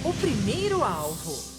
o primeiro alvo.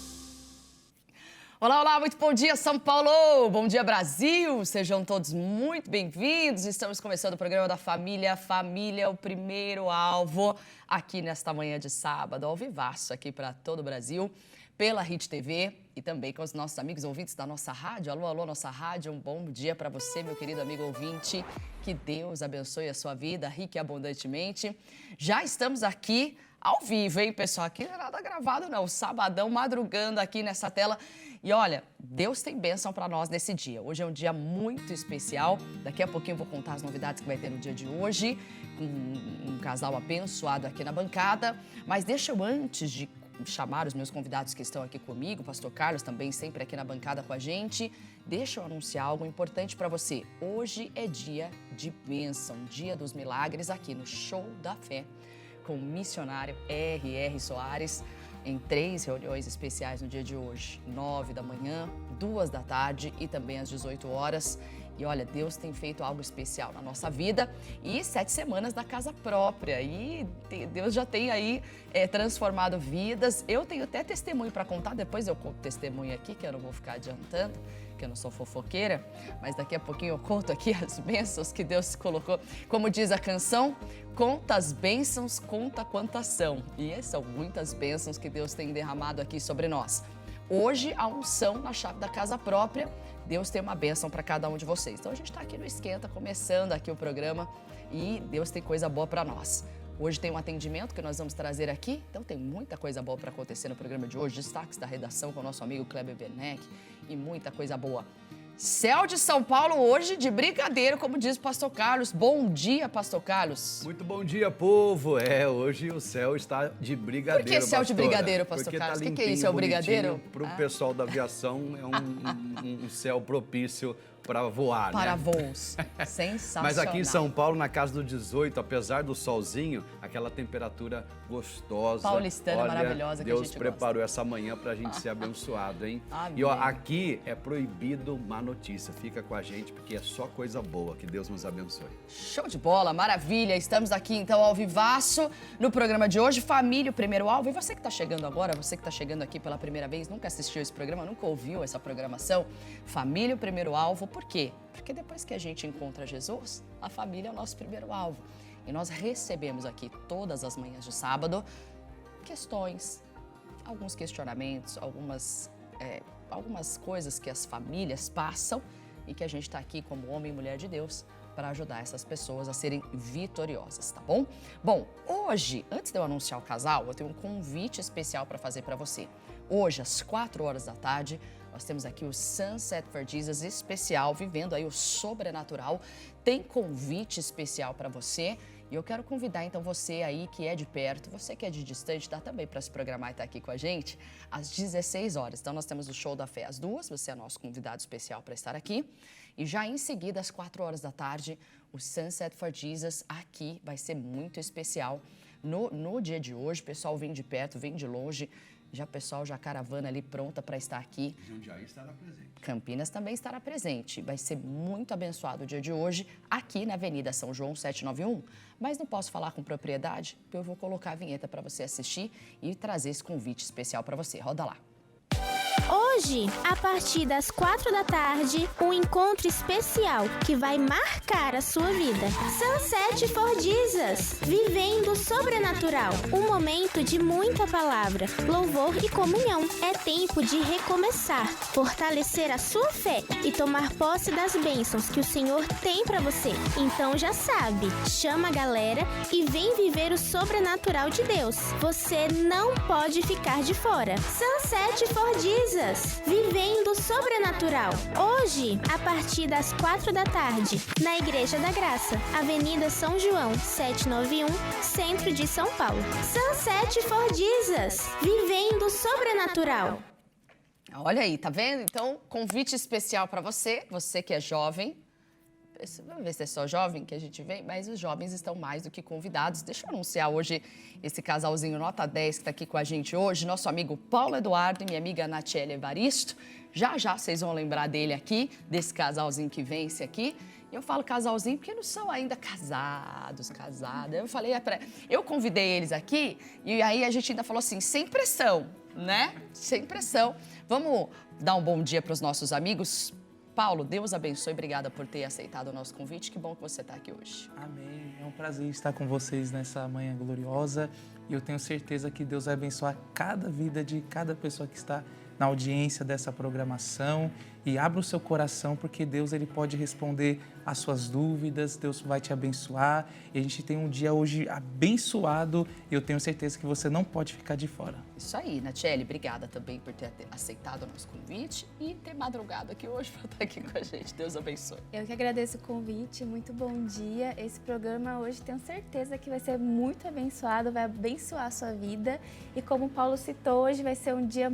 Olá, olá, muito bom dia, São Paulo! Bom dia, Brasil! Sejam todos muito bem-vindos. Estamos começando o programa da Família. Família, o primeiro alvo, aqui nesta manhã de sábado, ao vivaço aqui para todo o Brasil, pela Hit TV e também com os nossos amigos ouvintes da nossa rádio. Alô, alô, nossa rádio, um bom dia para você, meu querido amigo ouvinte. Que Deus abençoe a sua vida, rica e abundantemente. Já estamos aqui ao vivo, hein, pessoal? Aqui não é nada gravado, não. Sabadão, madrugando aqui nessa tela. E olha, Deus tem bênção para nós nesse dia. Hoje é um dia muito especial. Daqui a pouquinho eu vou contar as novidades que vai ter no dia de hoje. Um casal abençoado aqui na bancada. Mas deixa eu, antes de chamar os meus convidados que estão aqui comigo, o pastor Carlos também sempre aqui na bancada com a gente, deixa eu anunciar algo importante para você. Hoje é dia de bênção, dia dos milagres aqui no Show da Fé, com o missionário R.R. Soares, em 3 reuniões especiais no dia de hoje, 9 da manhã, 2 da tarde e também às 18 horas. E olha, Deus tem feito algo especial na nossa vida e 7 semanas da casa própria. E Deus já tem aí transformado vidas. Eu tenho até testemunho para contar, depois eu conto testemunho aqui, que eu não vou ficar adiantando, que eu não sou fofoqueira. Mas daqui a pouquinho eu conto aqui as bênçãos que Deus colocou. Como diz a canção, conta as bênçãos, conta quantas são. E são muitas bênçãos que Deus tem derramado aqui sobre nós. Hoje, a unção na chave da casa própria. Deus tem uma bênção para cada um de vocês. Então, a gente está aqui no Esquenta, começando aqui o programa e Deus tem coisa boa para nós. Hoje tem um atendimento que nós vamos trazer aqui, então tem muita coisa boa para acontecer no programa de hoje. Destaques da redação com o nosso amigo Kleber Werneck e muita coisa boa. Céu de São Paulo hoje de brigadeiro, como diz o pastor Carlos. Bom dia, pastor Carlos. Muito bom dia, povo. Hoje o céu está de brigadeiro, Por que céu pastora? de brigadeiro, pastor Porque Carlos? Tá O que é isso? É o brigadeiro? Para o pessoal da aviação, é um céu propício para voar, para né? voos. Sensacional. Mas aqui em São Paulo, na casa do 18, apesar do solzinho, aquela temperatura gostosa. Paulistana, olha, maravilhosa que a Deus gente preparou essa manhã para a gente ser abençoado, hein? Amém. E ó, aqui é proibido má notícia. Fica com a gente porque é só coisa boa. Que Deus nos abençoe. Show de bola, maravilha. Estamos aqui então ao vivaço no programa de hoje, Família, o primeiro alvo. E você que está chegando agora, você que está chegando aqui pela primeira vez, nunca assistiu esse programa, nunca ouviu essa programação, Família, o primeiro alvo. Por quê? Porque depois que a gente encontra Jesus, a família é o nosso primeiro alvo. E nós recebemos aqui todas as manhãs de sábado questões, alguns questionamentos, algumas coisas que as famílias passam e que a gente está aqui como homem e mulher de Deus para ajudar essas pessoas a serem vitoriosas, tá bom? Bom, hoje, antes de eu anunciar o casal, eu tenho um convite especial para fazer para você. Hoje, às 4 horas da tarde, nós temos aqui o Sunset for Jesus especial, vivendo aí o sobrenatural. Tem convite especial para você. E eu quero convidar, então, você aí que é de perto, você que é de distante, dá também para se programar e estar aqui com a gente, às 16 horas. Então, nós temos o Show da Fé às 2, você é nosso convidado especial para estar aqui. E já em seguida, às 4 horas da tarde, o Sunset for Jesus aqui vai ser muito especial. No dia de hoje, o pessoal vem de perto, vem de longe. Já o pessoal, já a caravana ali pronta para estar aqui. Jundiaí estará presente. Campinas também estará presente. Vai ser muito abençoado o dia de hoje, aqui na Avenida São João 791. Mas não posso falar com propriedade, porque eu vou colocar a vinheta para você assistir e trazer esse convite especial para você. Roda lá. Hoje, a partir das 4 da tarde, um encontro especial que vai marcar a sua vida. Sunset for Jesus, vivendo o sobrenatural. Um momento de muita palavra, louvor e comunhão. É tempo de recomeçar, fortalecer a sua fé e tomar posse das bênçãos que o Senhor tem para você. Então já sabe, chama a galera e vem viver o sobrenatural de Deus. Você não pode ficar de fora. Sunset for Jesus, vivendo o sobrenatural. Hoje, a partir das 4 da tarde, na Igreja da Graça, Avenida São João, 791, Centro de São Paulo. Sunset for Jesus, vivendo o sobrenatural. Olha aí, tá vendo? Então, convite especial para você, você que é jovem. Vamos ver se é só jovem que a gente vem, mas os jovens estão mais do que convidados. Deixa eu anunciar hoje esse casalzinho nota 10 que está aqui com a gente hoje, nosso amigo Paulo Eduardo e minha amiga Natiele Evaristo. Já já vocês vão lembrar dele aqui, desse casalzinho que vence aqui. Eu falo casalzinho porque não são ainda casados. Eu convidei eles aqui e aí a gente ainda falou assim, sem pressão, né? Sem pressão. Vamos dar um bom dia para os nossos amigos. Paulo, Deus abençoe. Obrigada por ter aceitado o nosso convite. Que bom que você está aqui hoje. Amém. É um prazer estar com vocês nessa manhã gloriosa. E eu tenho certeza que Deus vai abençoar cada vida de cada pessoa que está na audiência dessa programação. E abra o seu coração, porque Deus ele pode responder às suas dúvidas, Deus vai te abençoar. E a gente tem um dia hoje abençoado e eu tenho certeza que você não pode ficar de fora. Isso aí, Natiele, obrigada também por ter aceitado o nosso convite e ter madrugado aqui hoje para estar aqui com a gente. Deus abençoe. Eu que agradeço o convite, muito bom dia. Esse programa hoje tenho certeza que vai ser muito abençoado, vai abençoar a sua vida. E como o Paulo citou, hoje vai ser um dia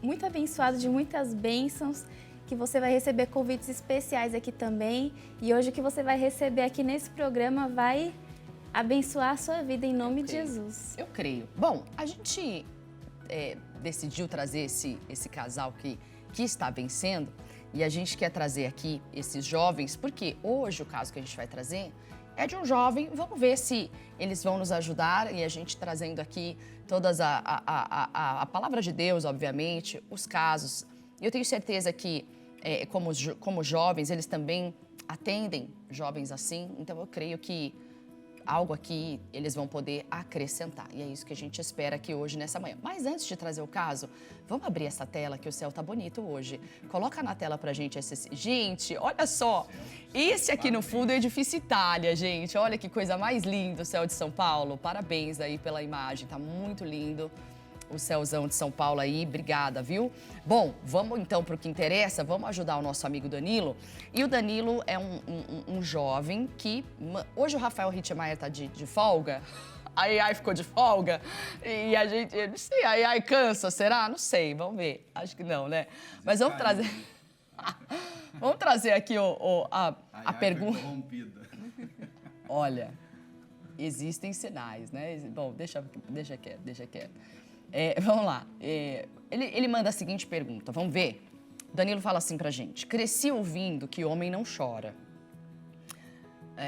muito abençoado, de muitas bênçãos, que você vai receber convites especiais aqui também. E hoje o que você vai receber aqui nesse programa vai abençoar a sua vida em nome de Jesus. Eu creio. Bom, a gente decidiu trazer esse casal que está vencendo e a gente quer trazer aqui esses jovens, porque hoje o caso que a gente vai trazer é de um jovem. Vamos ver se eles vão nos ajudar e a gente trazendo aqui todas a palavra de Deus, obviamente, os casos. E eu tenho certeza que, como jovens, eles também atendem jovens assim. Então, eu creio que algo aqui eles vão poder acrescentar. E é isso que a gente espera aqui hoje, nessa manhã. Mas antes de trazer o caso, vamos abrir essa tela, que o céu tá bonito hoje. Coloca na tela pra gente esse... Gente, olha só. Esse aqui no fundo é o Edifício Itália, gente. Olha que coisa mais linda o céu de São Paulo. Parabéns aí pela imagem, tá muito lindo. O céuzão de São Paulo aí, obrigada, viu? Bom, vamos então para o que interessa, vamos ajudar o nosso amigo Danilo. E o Danilo é um jovem que... Hoje o Rafael Ritchemeyer tá de folga, a AI ficou de folga, e a gente, eu não sei, a AI cansa, será? Não sei, vamos ver, acho que não, né? Mas vamos trazer... Vamos trazer aqui a pergunta... Olha, existem sinais, né? Bom, deixa quieto. Vamos lá. Ele manda a seguinte pergunta. Vamos ver? Danilo fala assim pra gente. Cresci ouvindo que homem não chora.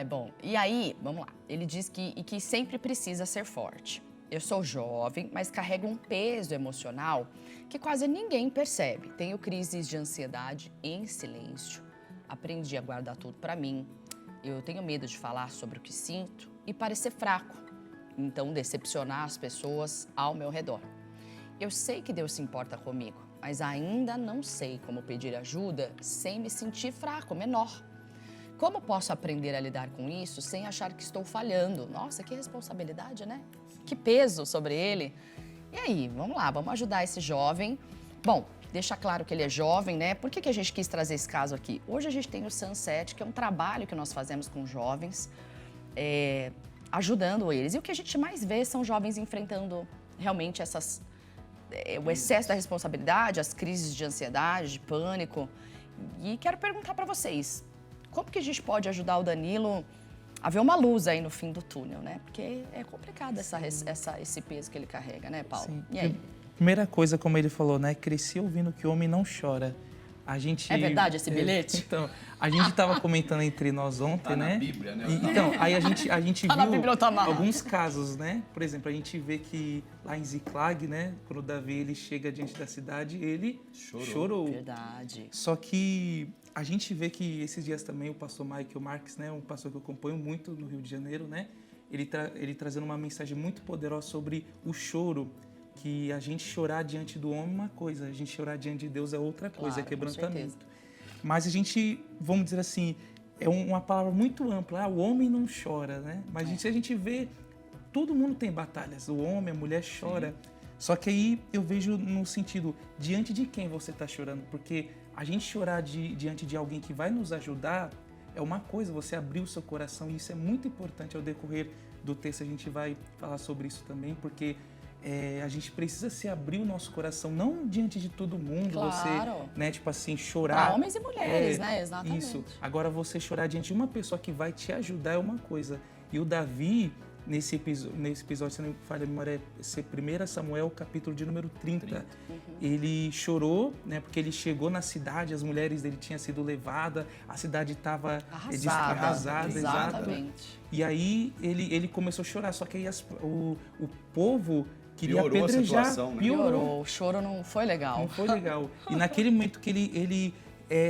Bom, e aí, vamos lá. Ele diz que sempre precisa ser forte. Eu sou jovem, mas carrego um peso emocional que quase ninguém percebe. Tenho crises de ansiedade em silêncio. Aprendi a guardar tudo pra mim. Eu tenho medo de falar sobre o que sinto e parecer fraco. Então, decepcionar as pessoas ao meu redor. Eu sei que Deus se importa comigo, mas ainda não sei como pedir ajuda sem me sentir fraco, menor. Como posso aprender a lidar com isso sem achar que estou falhando? Nossa, que responsabilidade, né? Que peso sobre ele. E aí, vamos lá, vamos ajudar esse jovem. Bom, deixa claro que ele é jovem, né? Por que a gente quis trazer esse caso aqui? Hoje a gente tem o Sunset, que é um trabalho que nós fazemos com jovens, ajudando eles. E o que a gente mais vê são jovens enfrentando realmente o excesso da responsabilidade, as crises de ansiedade, de pânico. E quero perguntar para vocês, como que a gente pode ajudar o Danilo a ver uma luz aí no fim do túnel, né? Porque é complicado esse peso que ele carrega, né, Paulo? Sim. E aí? Primeira coisa, como ele falou, né? Cresci ouvindo que o homem não chora. A gente... É verdade esse bilhete? Então, a gente estava comentando entre nós ontem, tá né? Na Bíblia, né? Então, aí a gente Tá na Bíblia ou tá viu mal? alguns casos, né? Por exemplo, a gente vê que lá em Ziklag, né? Quando Davi ele chega diante da cidade, ele chorou. Verdade. Só que a gente vê que esses dias também o pastor Michael Marques, né? Um pastor que eu acompanho muito no Rio de Janeiro, né? Ele trazendo uma mensagem muito poderosa sobre o choro. Que a gente chorar diante do homem é uma coisa, a gente chorar diante de Deus é outra coisa, Claro, é quebrantamento. com Mas a gente, vamos dizer assim, é uma palavra muito ampla. O homem não chora, né? Mas a gente vê, todo mundo tem batalhas. O homem, a mulher chora. Sim. Só que aí eu vejo no sentido, diante de quem você está chorando? Porque a gente chorar diante de alguém que vai nos ajudar é uma coisa, você abrir o seu coração. E isso é muito importante ao decorrer do texto. A gente vai falar sobre isso também, porque... a gente precisa se abrir o nosso coração, não diante de todo mundo, Claro. você, né, tipo assim, chorar. Para homens e mulheres, né? Exatamente. Isso. Agora, você chorar diante de uma pessoa que vai te ajudar é uma coisa. E o Davi, nesse episódio, se não me falha a memória, é 1 Samuel, capítulo de número 30. Ele chorou, né, porque ele chegou na cidade, as mulheres dele tinham sido levadas, a cidade estava arrasada. Exatamente. E aí ele começou a chorar, só que aí o povo queria Piorou a apedrejar. situação, né? Piorou. O choro não foi legal. Não foi legal. E naquele momento que ele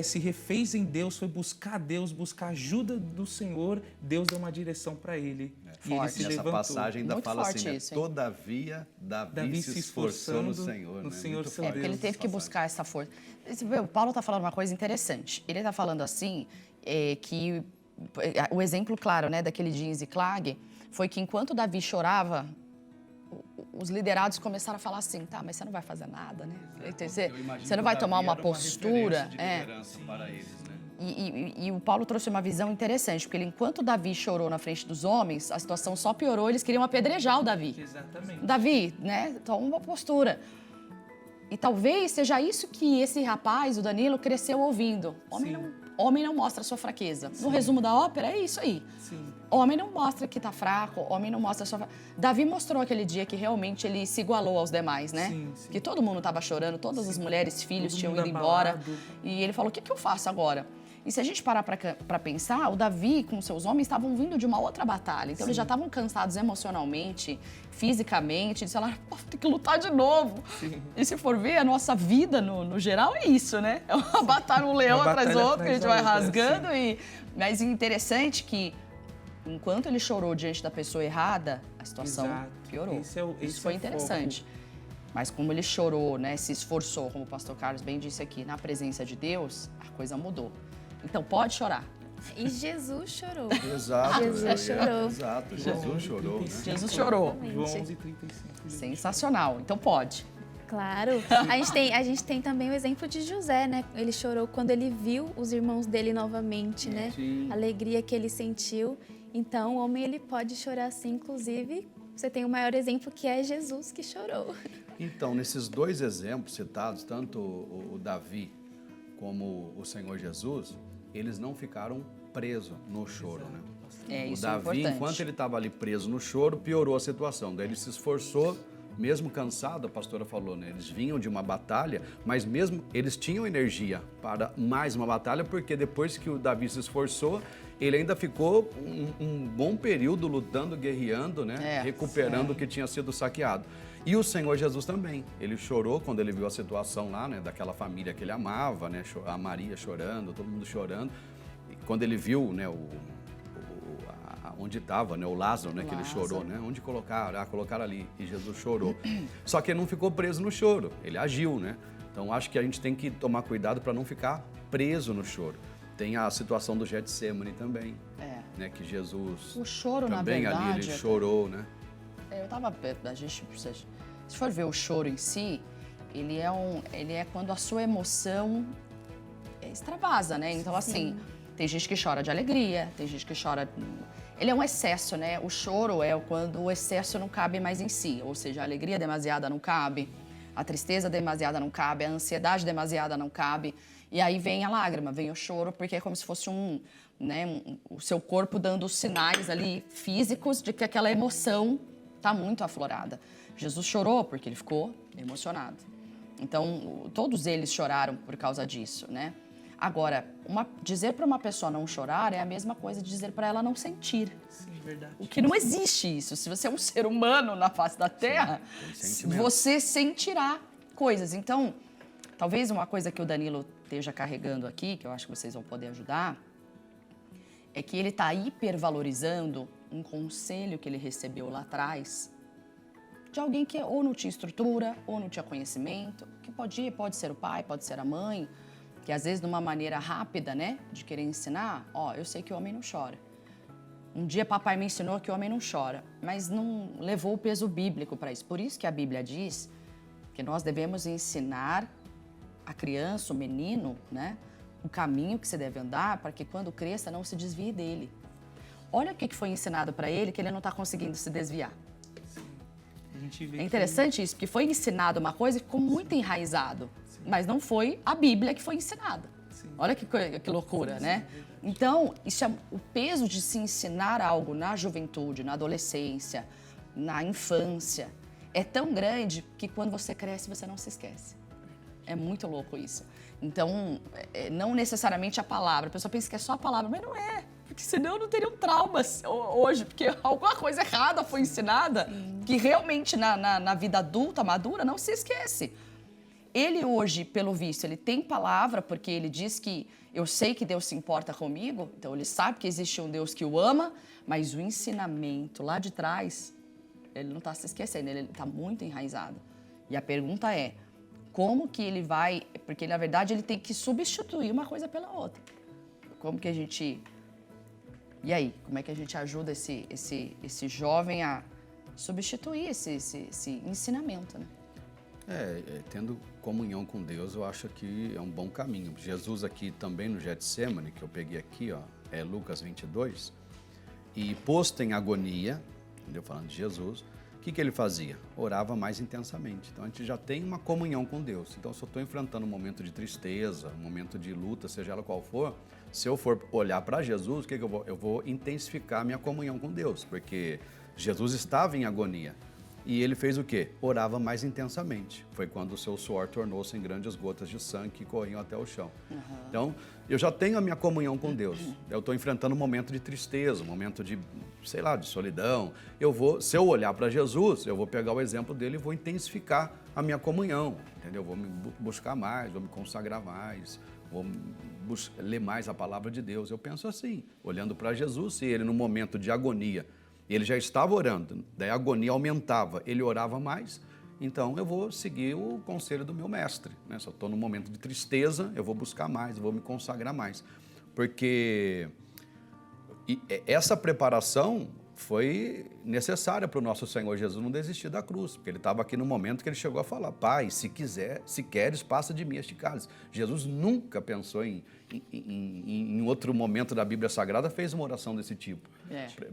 se refez em Deus, foi buscar Deus, buscar a ajuda do Senhor, Deus deu uma direção para ele. E ele se Nessa levantou. passagem ainda Muito fala forte assim, né? isso, hein? Todavia, Davi se esforçou no Senhor. no né? Senhor Muito seu forte Porque ele Deus. teve que buscar essa força. O Paulo está falando uma coisa interessante. Ele está falando assim, que o exemplo claro, né, daquele dia em Ziclag foi que enquanto Davi chorava, os liderados começaram a falar assim, tá, mas você não vai fazer nada, né? Você não vai tomar uma postura. Para eles, né? E o Paulo trouxe uma visão interessante, porque enquanto Davi chorou na frente dos homens, a situação só piorou, eles queriam apedrejar o Davi. Exatamente. Davi, né, toma uma postura. E talvez seja isso que esse rapaz, o Danilo, cresceu ouvindo. Homem não mostra a sua fraqueza. No resumo da ópera, é isso aí. Sim. Homem não mostra que tá fraco, homem não mostra a sua fraqueza. Davi mostrou aquele dia que realmente ele se igualou aos demais, né? Sim, sim. Que todo mundo tava chorando, todas as mulheres, filhos Todo tinham mundo ido embora. abalado. E ele falou, o que eu faço agora? E se a gente parar para pensar, o Davi com seus homens estavam vindo de uma outra batalha. Então, eles já estavam cansados emocionalmente, fisicamente. Eles falaram, pô, tem que lutar de novo. Sim. E se for ver, a nossa vida, no geral, é isso, né? É uma batalha, um leão Uma atrás do batalha outro, que a gente atrás vai da outra, rasgando. Mas é interessante que, enquanto ele chorou diante da pessoa errada, a situação Exato. piorou. Esse Isso foi é o interessante. Mas como ele chorou, né, se esforçou, como o pastor Carlos bem disse aqui, na presença de Deus, a coisa mudou. Então, pode chorar. E Jesus chorou. Exato. Jesus chorou. Exato. Jesus chorou, né? Jesus chorou. João Exatamente. 11:35. Sensacional. Então, pode. Claro. A gente tem também o exemplo de José, né? Ele chorou quando ele viu os irmãos dele novamente, né? Sim. A alegria que ele sentiu. Então, o homem, ele pode chorar sim. Inclusive, você tem o maior exemplo, que é Jesus, que chorou. Então, nesses dois exemplos citados, tanto o Davi como o Senhor Jesus, eles não ficaram presos no choro, né? É, O isso é Davi, importante. enquanto ele estava ali preso no choro, piorou a situação. Daí ele se esforçou, mesmo cansado, a pastora falou, né? Eles vinham de uma batalha, mas mesmo eles tinham energia para mais uma batalha, porque depois que o Davi se esforçou, ele ainda ficou um bom período lutando, guerreando, né? Recuperando o que tinha sido saqueado. E o Senhor Jesus também. Ele chorou quando ele viu a situação lá, né? Daquela família que ele amava, né? A Maria chorando, todo mundo chorando. E quando ele viu, né? Onde estava, né? O Lázaro, né? Que ele chorou, né? Onde colocaram? Ah, colocaram ali. E Jesus chorou. Só que ele não ficou preso no choro. Ele agiu, né? Então, acho que a gente tem que tomar cuidado para não ficar preso no choro. Tem a situação do Getsemane também, né? Que Jesus O choro, na também verdade, ali, ele chorou, né? Eu tava, se for ver o choro em si, ele é quando a sua emoção extravasa, né? Então, assim, tem gente que chora de alegria, tem gente que chora... Ele é um excesso, né? O choro é quando o excesso não cabe mais em si, ou seja, a alegria demasiada não cabe, a tristeza demasiada não cabe, a ansiedade demasiada não cabe, e aí vem a lágrima, vem o choro, porque é como se fosse o seu corpo dando os sinais ali físicos de que aquela emoção está muito aflorada. Jesus chorou porque ele ficou emocionado. Então, todos eles choraram por causa disso, né? Agora, dizer para uma pessoa não chorar é a mesma coisa de dizer para ela não sentir. Sim, verdade. O que não existe isso. Se você é um ser humano na face da Terra, tem sentimento. você sentirá coisas. Então, talvez uma coisa que o Danilo esteja carregando aqui, que eu acho que vocês vão poder ajudar, é que ele está hipervalorizando um conselho que ele recebeu lá atrás de alguém que ou não tinha estrutura, ou não tinha conhecimento, que pode ser o pai, pode ser a mãe, que às vezes, de uma maneira rápida, né, de querer ensinar, eu sei que o homem não chora. Um dia papai me ensinou que o homem não chora, mas não levou o peso bíblico para isso. Por isso que a Bíblia diz que nós devemos ensinar a criança, o menino, né, o caminho que se deve andar para que quando cresça não se desvie dele. Olha o que foi ensinado para ele que ele não está conseguindo se desviar. A gente vê É interessante isso, porque foi ensinado uma coisa e ficou muito enraizado, mas não foi a Bíblia que foi ensinada. Olha que loucura, né? Então, isso é, o peso de se ensinar algo na juventude, na adolescência, na infância, é tão grande que quando você cresce, você não se esquece. É muito louco isso. Então, não necessariamente a palavra. A pessoa pensa que é só a palavra, mas não é. Porque senão não teriam traumas hoje, porque alguma coisa errada foi ensinada que realmente na vida adulta, madura, não se esquece. Ele hoje, pelo visto, ele tem palavra, porque ele diz que eu sei que Deus se importa comigo, então ele sabe que existe um Deus que o ama, mas o ensinamento lá de trás, ele não está se esquecendo, ele está muito enraizado. E a pergunta é, como que ele vai... Porque, na verdade, ele tem que substituir uma coisa pela outra. Como que a gente... E aí, como é que a gente ajuda esse jovem a substituir esse ensinamento, né? Tendo comunhão com Deus, eu acho que é um bom caminho. Jesus aqui também no Getsemane, que eu peguei aqui, ó, é Lucas 22, e posto em agonia, entendeu? Falando de Jesus, o que ele fazia? Orava mais intensamente. Então a gente já tem uma comunhão com Deus. Então se eu estou enfrentando um momento de tristeza, um momento de luta, seja ela qual for, se eu for olhar para Jesus, o que eu vou? Eu vou intensificar a minha comunhão com Deus, porque Jesus estava em agonia. E ele fez o quê? Orava mais intensamente. Foi quando o seu suor tornou-se em grandes gotas de sangue que corriam até o chão. Então, eu já tenho a minha comunhão com Deus. Eu estou enfrentando um momento de tristeza, um momento de, sei lá, de solidão. Se eu olhar para Jesus, eu vou pegar o exemplo dele e vou intensificar a minha comunhão, entendeu? Vou me buscar mais, vou me consagrar mais, vou ler mais a palavra de Deus. Eu penso assim, olhando para Jesus, se ele no momento de agonia, ele já estava orando, daí a agonia aumentava, ele orava mais, então eu vou seguir o conselho do meu mestre, né? Se eu estou num momento de tristeza, eu vou buscar mais, eu vou me consagrar mais, porque essa preparação foi necessária para o nosso Senhor Jesus não desistir da cruz, porque ele estava aqui no momento que ele chegou a falar, Pai, se queres, passa de mim este cálice. Jesus nunca pensou em outro momento da Bíblia Sagrada, fez uma oração desse tipo.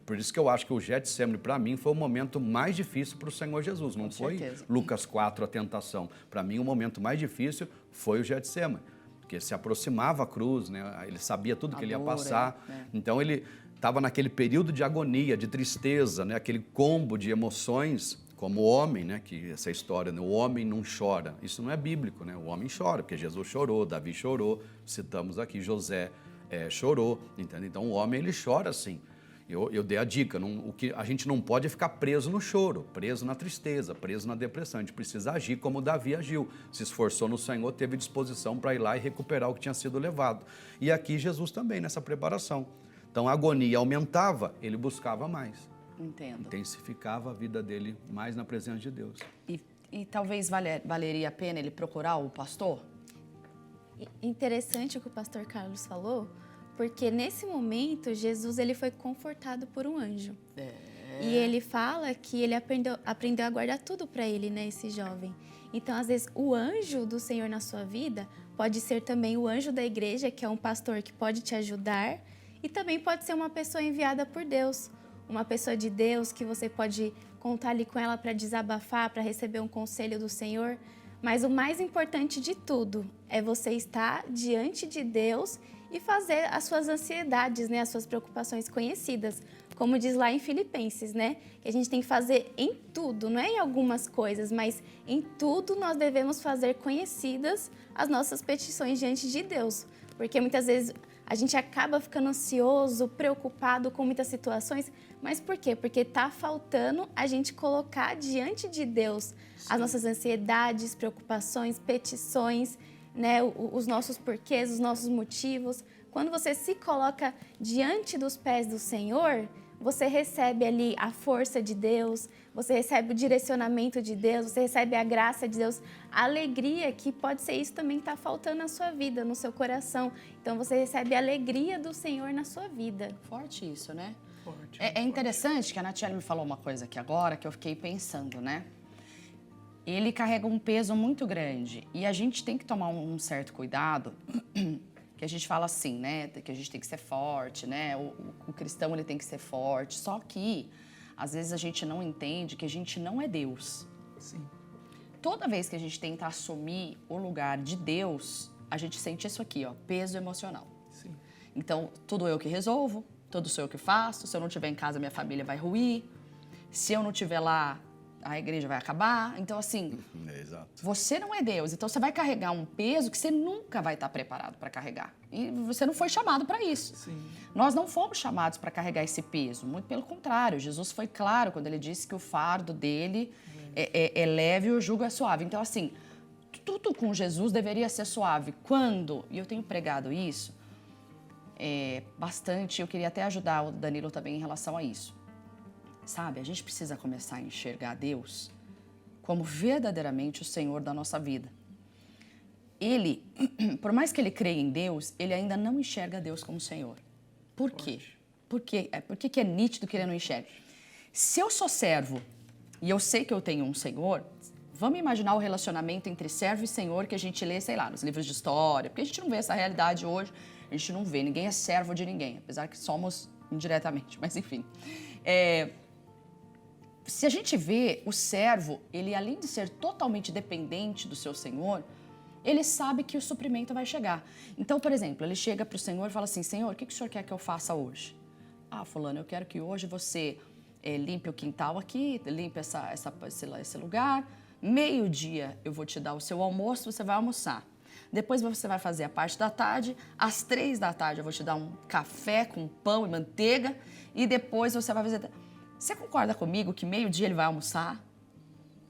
Por isso que eu acho que o Getsemane, para mim, foi o momento mais difícil para o Senhor Jesus, não foi Lucas 4, a tentação. Para mim, o momento mais difícil foi o Getsemane, porque se aproximava a cruz, né? Ele sabia tudo que ele ia passar, então ele estava naquele período de agonia, de tristeza, né? Aquele combo de emoções, como o homem, né? Que essa história, né? O homem não chora. Isso não é bíblico, né? O homem chora, porque Jesus chorou, Davi chorou, citamos aqui, José chorou, entende? Então o homem, ele chora sim. Eu dei a dica, o que a gente não pode é ficar preso no choro, preso na tristeza, preso na depressão. A gente precisa agir como Davi agiu. Se esforçou no Senhor, teve disposição para ir lá e recuperar o que tinha sido levado. E aqui Jesus também, nessa preparação. Então a agonia aumentava, ele buscava mais. Entendo. Intensificava a vida dele mais na presença de Deus. E talvez valeria a pena ele procurar o pastor? Interessante o que o pastor Carlos falou, porque nesse momento Jesus ele foi confortado por um anjo. E ele fala que ele aprendeu a guardar tudo para ele, né, esse jovem. Então, às vezes, o anjo do Senhor na sua vida pode ser também o anjo da igreja, que é um pastor que pode te ajudar, e também pode ser uma pessoa enviada por Deus, uma pessoa de Deus que você pode contar ali com ela para desabafar, para receber um conselho do Senhor. Mas o mais importante de tudo é você estar diante de Deus e fazer as suas ansiedades, né, as suas preocupações conhecidas. Como diz lá em Filipenses, né, que a gente tem que fazer em tudo, não é em algumas coisas, mas em tudo nós devemos fazer conhecidas as nossas petições diante de Deus. Porque muitas vezes a gente acaba ficando ansioso, preocupado com muitas situações, mas por quê? Porque está faltando a gente colocar diante de Deus as nossas ansiedades, preocupações, petições, né, os nossos porquês, os nossos motivos. Quando você se coloca diante dos pés do Senhor, você recebe ali a força de Deus, você recebe o direcionamento de Deus, você recebe a graça de Deus, a alegria, que pode ser isso também que está faltando na sua vida, no seu coração. Então você recebe a alegria do Senhor na sua vida. Forte isso, né? Forte, É interessante que a Natiele me falou uma coisa aqui agora que eu fiquei pensando, né? Ele carrega um peso muito grande e a gente tem que tomar um certo cuidado, que a gente fala assim, né? Que a gente tem que ser forte, né? O cristão, ele tem que ser forte. Só que, às vezes, a gente não entende que a gente não é Deus. Sim. Toda vez que a gente tenta assumir o lugar de Deus, a gente sente isso aqui, ó, peso emocional. Sim. Então, tudo eu que resolvo, tudo sou eu que faço. Se eu não estiver em casa, minha família vai ruir. Se eu não estiver lá, a igreja vai acabar. Então, assim, Exato. você não é Deus. Então, você vai carregar um peso que você nunca vai estar preparado para carregar. E você não foi chamado para isso. Sim. Nós não fomos chamados para carregar esse peso. Muito pelo contrário. Jesus foi claro quando ele disse que o fardo dele é leve e o jugo é suave. Então, assim, tudo com Jesus deveria ser suave. Quando, e eu tenho pregado isso bastante, eu queria até ajudar o Danilo também em relação a isso. Sabe, a gente precisa começar a enxergar Deus como verdadeiramente o Senhor da nossa vida. Ele, por mais que ele creia em Deus, ele ainda não enxerga Deus como Senhor. Por quê? Por que é nítido que ele não enxerga? Se eu sou servo e eu sei que eu tenho um Senhor, vamos imaginar o relacionamento entre servo e Senhor que a gente lê, sei lá, nos livros de história, porque a gente não vê essa realidade hoje, a gente não vê, ninguém é servo de ninguém, apesar que somos indiretamente, mas enfim. Se a gente vê o servo, ele além de ser totalmente dependente do seu Senhor, ele sabe que o suprimento vai chegar. Então, por exemplo, ele chega para o Senhor e fala assim, Senhor, o que o Senhor quer que eu faça hoje? Ah, fulano, eu quero que hoje você limpe o quintal aqui, limpe esse lugar. Meio-dia eu vou te dar o seu almoço, você vai almoçar. Depois você vai fazer a parte da tarde. Às 3 da tarde eu vou te dar um café com pão e manteiga. E depois você vai fazer... Você concorda comigo que meio-dia ele vai almoçar?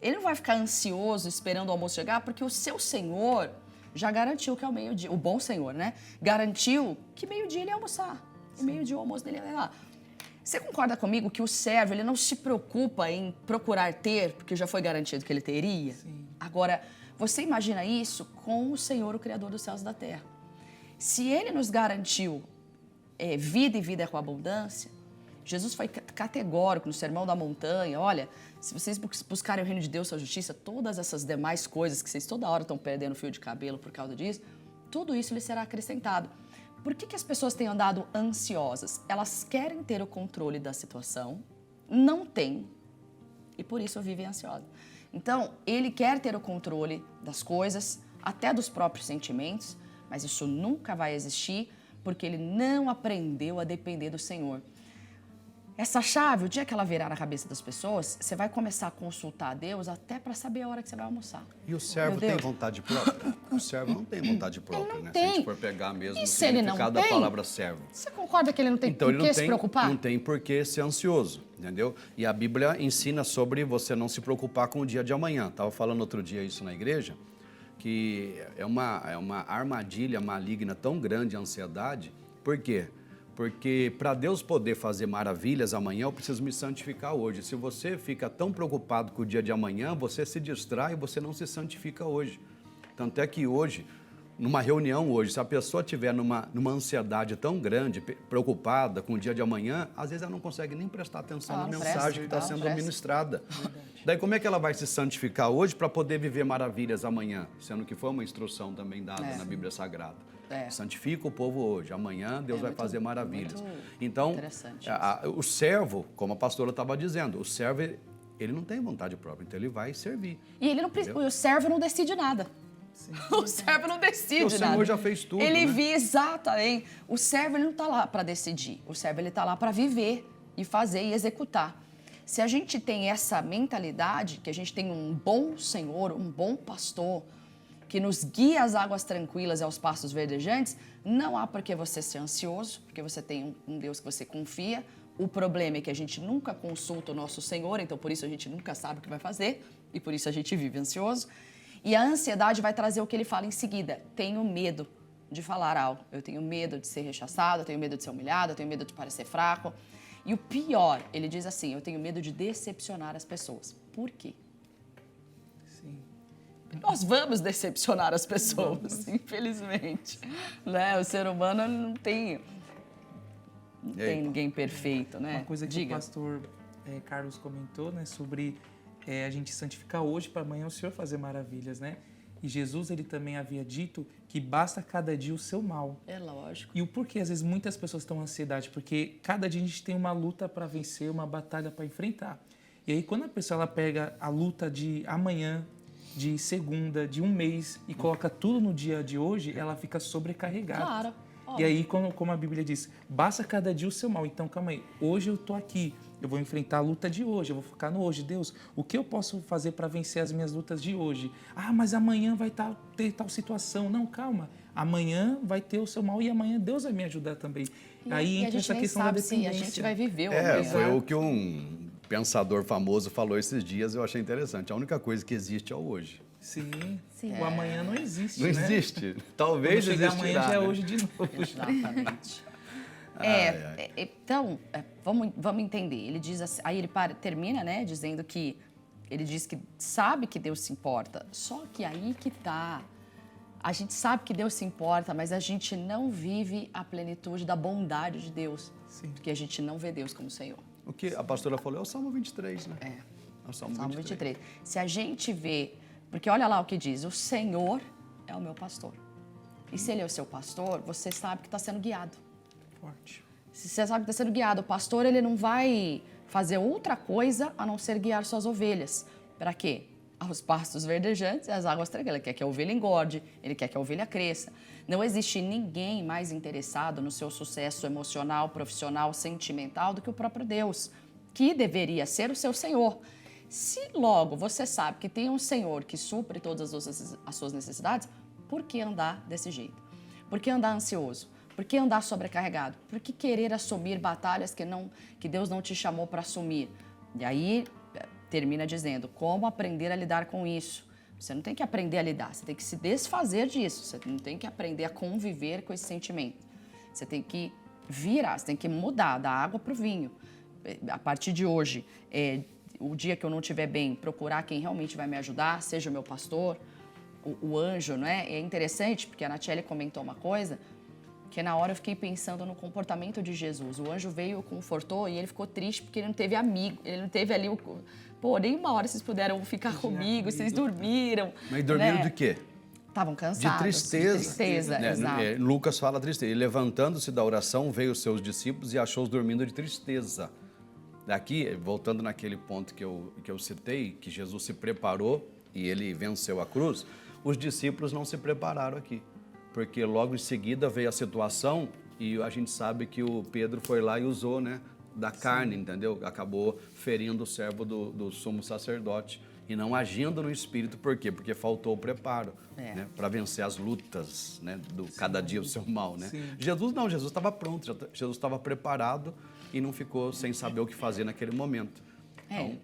Ele não vai ficar ansioso esperando o almoço chegar, porque o seu Senhor já garantiu que é o meio-dia. O bom Senhor, né? Garantiu que meio-dia ele ia almoçar. E meio-dia o almoço dele ia lá. Você concorda comigo que o servo ele não se preocupa em procurar ter, porque já foi garantido que ele teria? Sim. Agora, você imagina isso com o Senhor, o Criador dos céus e da terra. Se ele nos garantiu vida e vida com abundância, Jesus foi categórico no Sermão da Montanha. Olha, se vocês buscarem o reino de Deus, sua justiça, todas essas demais coisas que vocês toda hora estão perdendo fio de cabelo por causa disso, tudo isso lhe será acrescentado. Por que as pessoas têm andado ansiosas? Elas querem ter o controle da situação, não têm, e por isso vivem ansiosas. Então, ele quer ter o controle das coisas, até dos próprios sentimentos, mas isso nunca vai existir porque ele não aprendeu a depender do Senhor. Essa chave, o dia que ela virar na cabeça das pessoas, você vai começar a consultar a Deus até para saber a hora que você vai almoçar. E o servo tem vontade própria? O servo não tem vontade própria, não né? tem. Se a gente for pegar mesmo E o se ele não significado da tem? palavra servo. Você concorda que ele não tem Então por ele que não se tem, preocupar? não tem por que ser ansioso, entendeu? E a Bíblia ensina sobre você não se preocupar com o dia de amanhã. Estava falando outro dia isso na igreja, que é uma armadilha maligna tão grande a ansiedade. Por quê? Porque para Deus poder fazer maravilhas amanhã, eu preciso me santificar hoje. Se você fica tão preocupado com o dia de amanhã, você se distrai e você não se santifica hoje. Tanto é que hoje, numa reunião hoje, se a pessoa estiver numa ansiedade tão grande, preocupada com o dia de amanhã, às vezes ela não consegue nem prestar atenção na mensagem que está sendo ministrada. Daí como é que ela vai se santificar hoje para poder viver maravilhas amanhã? Sendo que foi uma instrução também dada na Bíblia Sagrada. Santifica o povo hoje, amanhã Deus vai fazer maravilhas. Então, o servo, como a pastora estava dizendo, o servo, ele não tem vontade própria, então ele vai servir. E ele não, o servo não decide nada. Sim. O servo não decide nada. O Senhor já fez tudo, ele né? vive, exatamente. O servo ele não está lá para decidir. O servo está lá para viver e fazer e executar. Se a gente tem essa mentalidade, que a gente tem um bom Senhor, um bom pastor, que nos guia às águas tranquilas e aos pastos verdejantes, não há por que você ser ansioso, porque você tem um Deus que você confia. O problema é que a gente nunca consulta o nosso Senhor, então por isso a gente nunca sabe o que vai fazer e por isso a gente vive ansioso. E a ansiedade vai trazer o que ele fala em seguida. Tenho medo de falar algo, eu tenho medo de ser rechaçado, eu tenho medo de ser humilhado, eu tenho medo de parecer fraco. E o pior, ele diz assim, eu tenho medo de decepcionar as pessoas. Por quê? Nós vamos decepcionar as pessoas, infelizmente. Né? O ser humano não tem ninguém perfeito, né? Uma coisa que o pastor Carlos comentou, né, sobre a gente santificar hoje para amanhã o Senhor fazer maravilhas, né? E Jesus, ele também havia dito que basta cada dia o seu mal. É lógico. E o porquê, às vezes, muitas pessoas estão em ansiedade? Porque cada dia a gente tem uma luta para vencer, uma batalha para enfrentar. E aí, quando a pessoa ela pega a luta de amanhã, de segunda, de um mês e coloca tudo no dia de hoje, ela fica sobrecarregada. Claro. E aí, como a Bíblia diz, basta cada dia o seu mal. Então, calma aí, hoje eu tô aqui, eu vou enfrentar a luta de hoje, eu vou focar no hoje. Deus, o que eu posso fazer para vencer as minhas lutas de hoje? Ah, mas amanhã vai ter tal situação. Não, calma, amanhã vai ter o seu mal e amanhã Deus vai me ajudar também. Aí E a entra gente essa nem questão da sabe se dependência. a gente vai viver o É, amanhã. foi o que um pensador famoso falou esses dias, eu achei interessante. A única coisa que existe é o hoje. Sim, Sim. o amanhã não existe, Não né? existe. Quando Talvez chegar existirá, amanhã já é né? hoje de novo. Exatamente. Então, vamos entender. Ele diz assim, aí ele termina, né, dizendo que ele diz que sabe que Deus se importa. Só que aí que tá. A gente sabe que Deus se importa, mas a gente não vive a plenitude da bondade de Deus. Sim. Porque a gente não vê Deus como Senhor. O que a pastora falou é o Salmo 23, né? É o Salmo Salmo 23. 23. Se a gente vê, porque olha lá o que diz, o Senhor é o meu pastor. E se ele é o seu pastor, você sabe que está sendo guiado. Forte. Se você sabe que está sendo guiado, o pastor ele não vai fazer outra coisa a não ser guiar suas ovelhas. Para quê? Aos pastos verdejantes e às águas tranquilas. Ele quer que a ovelha engorde, ele quer que a ovelha cresça. Não existe ninguém mais interessado no seu sucesso emocional, profissional, sentimental do que o próprio Deus, que deveria ser o seu Senhor. Se logo você sabe que tem um Senhor que supre todas as suas necessidades, por que andar desse jeito? Por que andar ansioso? Por que andar sobrecarregado? Por que querer assumir batalhas que Deus não te chamou para assumir? E aí termina dizendo, como aprender a lidar com isso? Você não tem que aprender a lidar, você tem que se desfazer disso. Você não tem que aprender a conviver com esse sentimento. Você tem que virar, você tem que mudar da água para o vinho. A partir de hoje, o dia que eu não estiver bem, procurar quem realmente vai me ajudar, seja o meu pastor, o anjo, não é? É interessante, porque a Natiele comentou uma coisa, que na hora eu fiquei pensando no comportamento de Jesus. O anjo veio, o confortou e ele ficou triste porque ele não teve amigo, ele não teve ali Pô, nem uma hora vocês puderam ficar comigo, vocês dormiram. Mas dormiram né? de quê? Estavam cansados. De tristeza. De tristeza, Né? exato. Lucas fala tristeza. E levantando-se da oração, veio os seus discípulos e achou-os dormindo de tristeza. Daqui, voltando naquele ponto que eu citei, que Jesus se preparou e ele venceu a cruz, os discípulos não se prepararam aqui. Porque logo em seguida veio a situação e a gente sabe que o Pedro foi lá e usou, né, da carne, entendeu? Acabou ferindo o servo do sumo sacerdote e não agindo no espírito. Por quê? Porque faltou o preparo, né, para vencer as lutas, né, do cada dia o seu mal, né? Sim. Jesus não, Jesus estava pronto, Jesus estava preparado e não ficou sem saber o que fazer naquele momento. Então,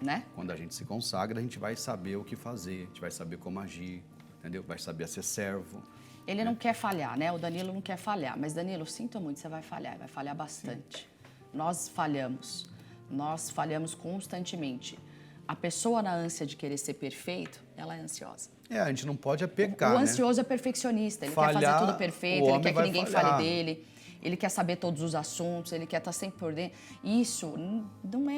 Né? quando a gente se consagra, a gente vai saber o que fazer, a gente vai saber como agir, entendeu? Vai saber ser servo. Ele não quer falhar, né? O Danilo não quer falhar. Mas, Danilo, sinto muito, você vai falhar bastante. Sim. Nós falhamos constantemente. A pessoa na ânsia de querer ser perfeito, ela é ansiosa. A gente não pode pecar, O né? ansioso é perfeccionista, ele Falhar, quer fazer tudo perfeito, o ele homem quer que vai ninguém falhar. fale dele, ele quer saber todos os assuntos, ele quer estar sempre por dentro. Isso não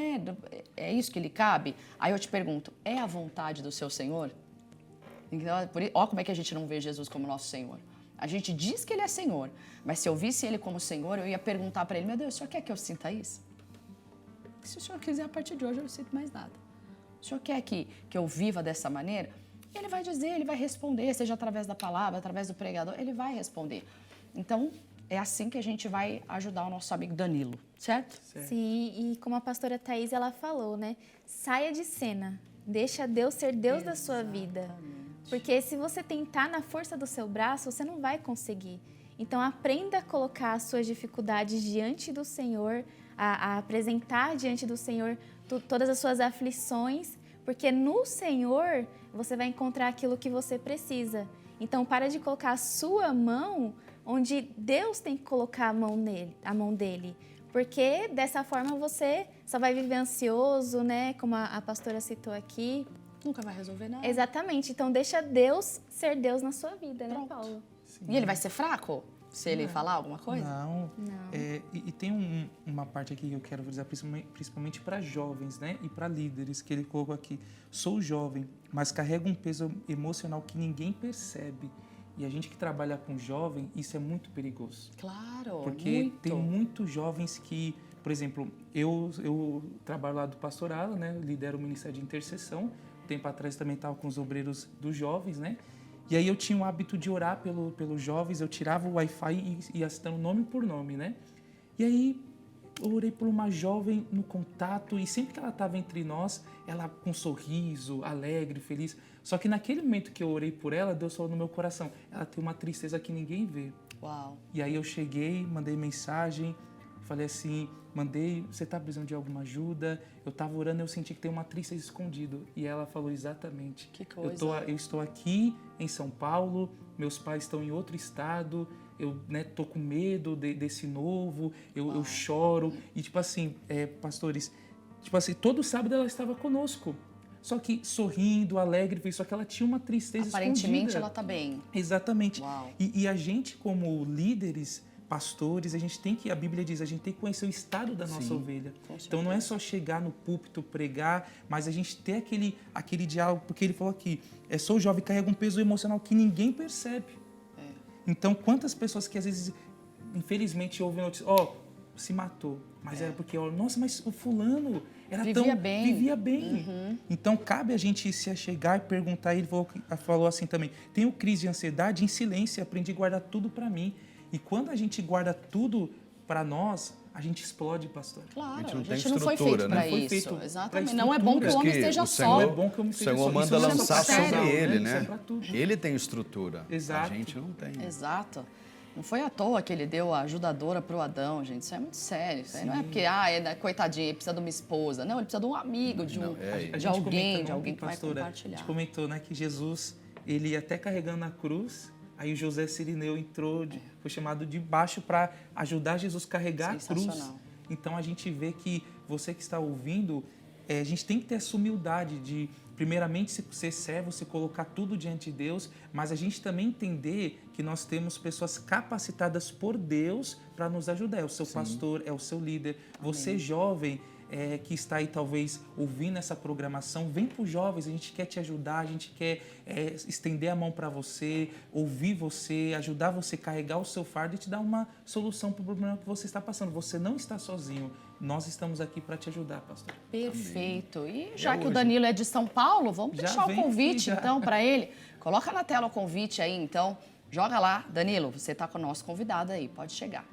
é isso que lhe cabe? Aí eu te pergunto, é a vontade do seu Senhor? Então, olha como é que a gente não vê Jesus como nosso Senhor. A gente diz que Ele é Senhor, mas se eu visse Ele como Senhor, eu ia perguntar para Ele, meu Deus, o Senhor quer que eu sinta isso? Se o Senhor quiser, a partir de hoje eu não sinto mais nada. O Senhor quer que eu viva dessa maneira? Ele vai dizer, Ele vai responder, seja através da palavra, através do pregador, Ele vai responder. Então, é assim que a gente vai ajudar o nosso amigo Danilo, certo? Sim, e como a pastora Thaís, ela falou, né? Saia de cena, deixa Deus ser Deus da sua vida. Porque se você tentar na força do seu braço, você não vai conseguir. Então, aprenda a colocar as suas dificuldades diante do Senhor, a apresentar diante do Senhor todas as suas aflições, porque no Senhor você vai encontrar aquilo que você precisa. Então, para de colocar a sua mão onde Deus tem que colocar a mão dele. Porque dessa forma você só vai viver ansioso, né? Como a pastora citou aqui. Nunca vai resolver nada. Exatamente. Então, deixa Deus ser Deus na sua vida, né, Pronto. Paulo? Sim. E ele vai ser fraco se ele falar alguma coisa? Não. Não. E tem uma parte aqui que eu quero dizer, principalmente para jovens, né? E para líderes, que ele colocou aqui. Sou jovem, mas carrego um peso emocional que ninguém percebe. E a gente que trabalha com jovem, isso é muito perigoso. Claro, Porque muito. tem muitos jovens que, por exemplo, eu trabalho lá do pastorado, né? Lidero o Ministério de Intercessão, tempo atrás também estava com os obreiros dos jovens, né? E aí eu tinha o hábito de orar pelos jovens, eu tirava o Wi-Fi e ia citando nome por nome, né? E aí eu orei por uma jovem no contato e sempre que ela estava entre nós, ela com um sorriso, alegre, feliz. Só que naquele momento que eu orei por ela, Deus falou no meu coração, ela tem uma tristeza que ninguém vê. Uau. E aí eu cheguei, mandei mensagem, falei assim, você tá precisando de alguma ajuda? Eu tava orando e eu senti que tem uma tristeza escondida. E ela falou exatamente. Que coisa. Eu estou aqui em São Paulo, meus pais estão em outro estado, eu tô com medo desse novo, eu choro. E tipo assim, pastores, tipo assim, todo sábado ela estava conosco. Só que sorrindo, alegre, só que ela tinha uma tristeza Aparentemente escondida. ela tá bem. Exatamente. Uau. E a gente, como líderes, pastores, a gente tem que, a Bíblia diz, a gente tem que conhecer o estado da nossa ovelha. Então não é só chegar no púlpito, pregar, mas a gente ter aquele diálogo, porque ele falou aqui, sou o jovem, carrega um peso emocional que ninguém percebe. Então quantas pessoas que às vezes, infelizmente, ouvem notícia, se matou, mas era porque, nossa, mas o fulano era vivia bem. Uhum. Então cabe a gente se achegar e perguntar, ele falou assim também, tenho crise de ansiedade em silêncio, aprendi a guardar tudo para mim. E quando a gente guarda tudo para nós, a gente explode, pastor. Claro, A gente não a gente tem não foi estrutura, feito né? para Foi isso. feito pra Exatamente. estrutura. Não é bom que Por o homem que esteja o só. Não é bom que eu me O Senhor só. manda Isso é lançar sério, sobre ele, Isso é né? pra tudo. Ele tem estrutura. Exato. A gente não tem. Exato. Não foi à toa que ele deu a ajudadora pro Adão, gente. Isso é muito sério. Isso aí não é porque, coitadinho, ele precisa de uma esposa. Não, ele precisa de um amigo, de A gente alguém comenta que ontem, vai pastora, compartilhar. A gente comentou, né, que Jesus, ele ia até carregando a cruz, aí o José Cirineu entrou, foi chamado de baixo para ajudar Jesus a carregar a cruz. Sensacional. Então a gente vê que você que está ouvindo, a gente tem que ter essa humildade de, primeiramente, ser servo, se colocar tudo diante de Deus, mas a gente também entender que nós temos pessoas capacitadas por Deus para nos ajudar. É o seu pastor, é o seu líder. Amém. Você, jovem, que está aí talvez ouvindo essa programação, vem para os jovens, a gente quer te ajudar, a gente quer estender a mão para você, ouvir você, ajudar você a carregar o seu fardo e te dar uma solução para o problema que você está passando. Você não está sozinho, nós estamos aqui para te ajudar, pastor. Perfeito. E já que o Danilo é de São Paulo, vamos deixar o convite então para ele. Coloca na tela o convite aí, então. Joga lá. Danilo, você está com o nosso convidado aí, pode chegar.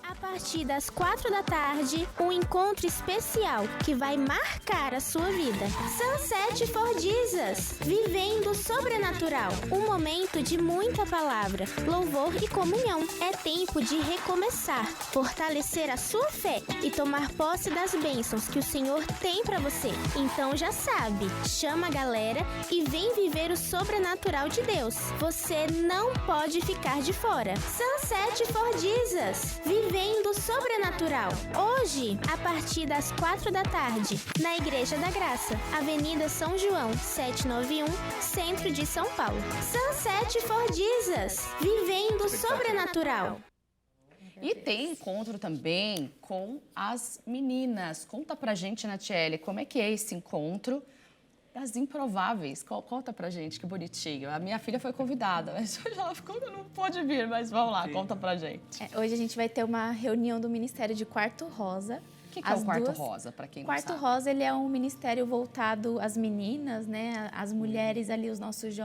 A partir das 4 da tarde, um encontro especial que vai marcar a sua vida. Sunset for Jesus, vivendo o sobrenatural. Um momento de muita palavra, louvor e comunhão. É tempo de recomeçar, fortalecer a sua fé e tomar posse das bênçãos que o Senhor tem para você. Então já sabe, chama a galera e vem viver o sobrenatural de Deus. Você não pode ficar de fora. Sunset for Jesus, vivendo o sobrenatural. Hoje, a partir das 4 da tarde, na Igreja da Graça, Avenida São João, 791, Centro de São Paulo. Sunset for Jesus, vivendo o sobrenatural. E tem encontro também com as meninas. Conta pra gente, Natiele, como é que é esse encontro das improváveis? Conta pra gente, que bonitinho. A minha filha foi convidada, mas hoje ela ficou, não pôde vir, mas vamos lá, conta pra gente. Hoje a gente vai ter uma reunião do Ministério de Quarto Rosa. O que é o Quarto Rosa, para quem não sabe? Quarto Rosa, ele é um ministério voltado às meninas, né? Às mulheres ali, as nossas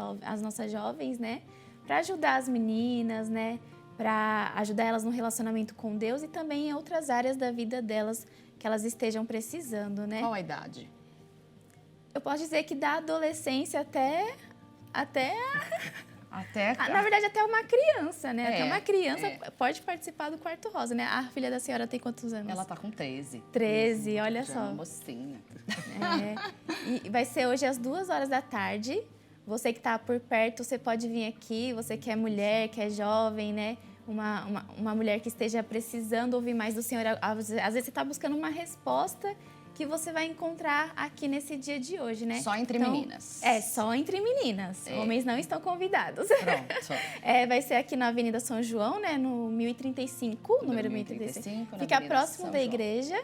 jovens, né? Para ajudar as meninas, né? Para ajudar elas no relacionamento com Deus e também em outras áreas da vida delas que elas estejam precisando, né? Qual a idade? Eu posso dizer que da adolescência até na verdade, até uma criança, né? Até uma criança pode participar do Quarto Rosa, né? A filha da senhora tem quantos anos? Ela tá com 13. 13, olha Já só. é uma mocinha. E vai ser hoje às 2 horas da tarde. Você que tá por perto, você pode vir aqui. Você que é mulher, que é jovem, né? Uma mulher que esteja precisando ouvir mais do Senhor. Às vezes você tá buscando uma resposta que você vai encontrar aqui nesse dia de hoje, né? Só entre meninas. Só entre meninas. Homens não estão convidados. Pronto. Vai ser aqui na Avenida São João, né? No 1035, número 1035. Fica próximo da igreja.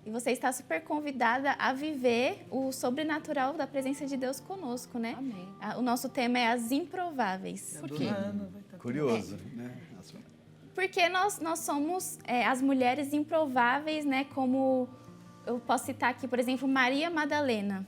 E você está super convidada a viver o sobrenatural da presença de Deus conosco, né? Amém. O nosso tema é as improváveis. Por quê? Curioso, né? Porque nós somos as mulheres improváveis, né? Como eu posso citar aqui, por exemplo, Maria Madalena.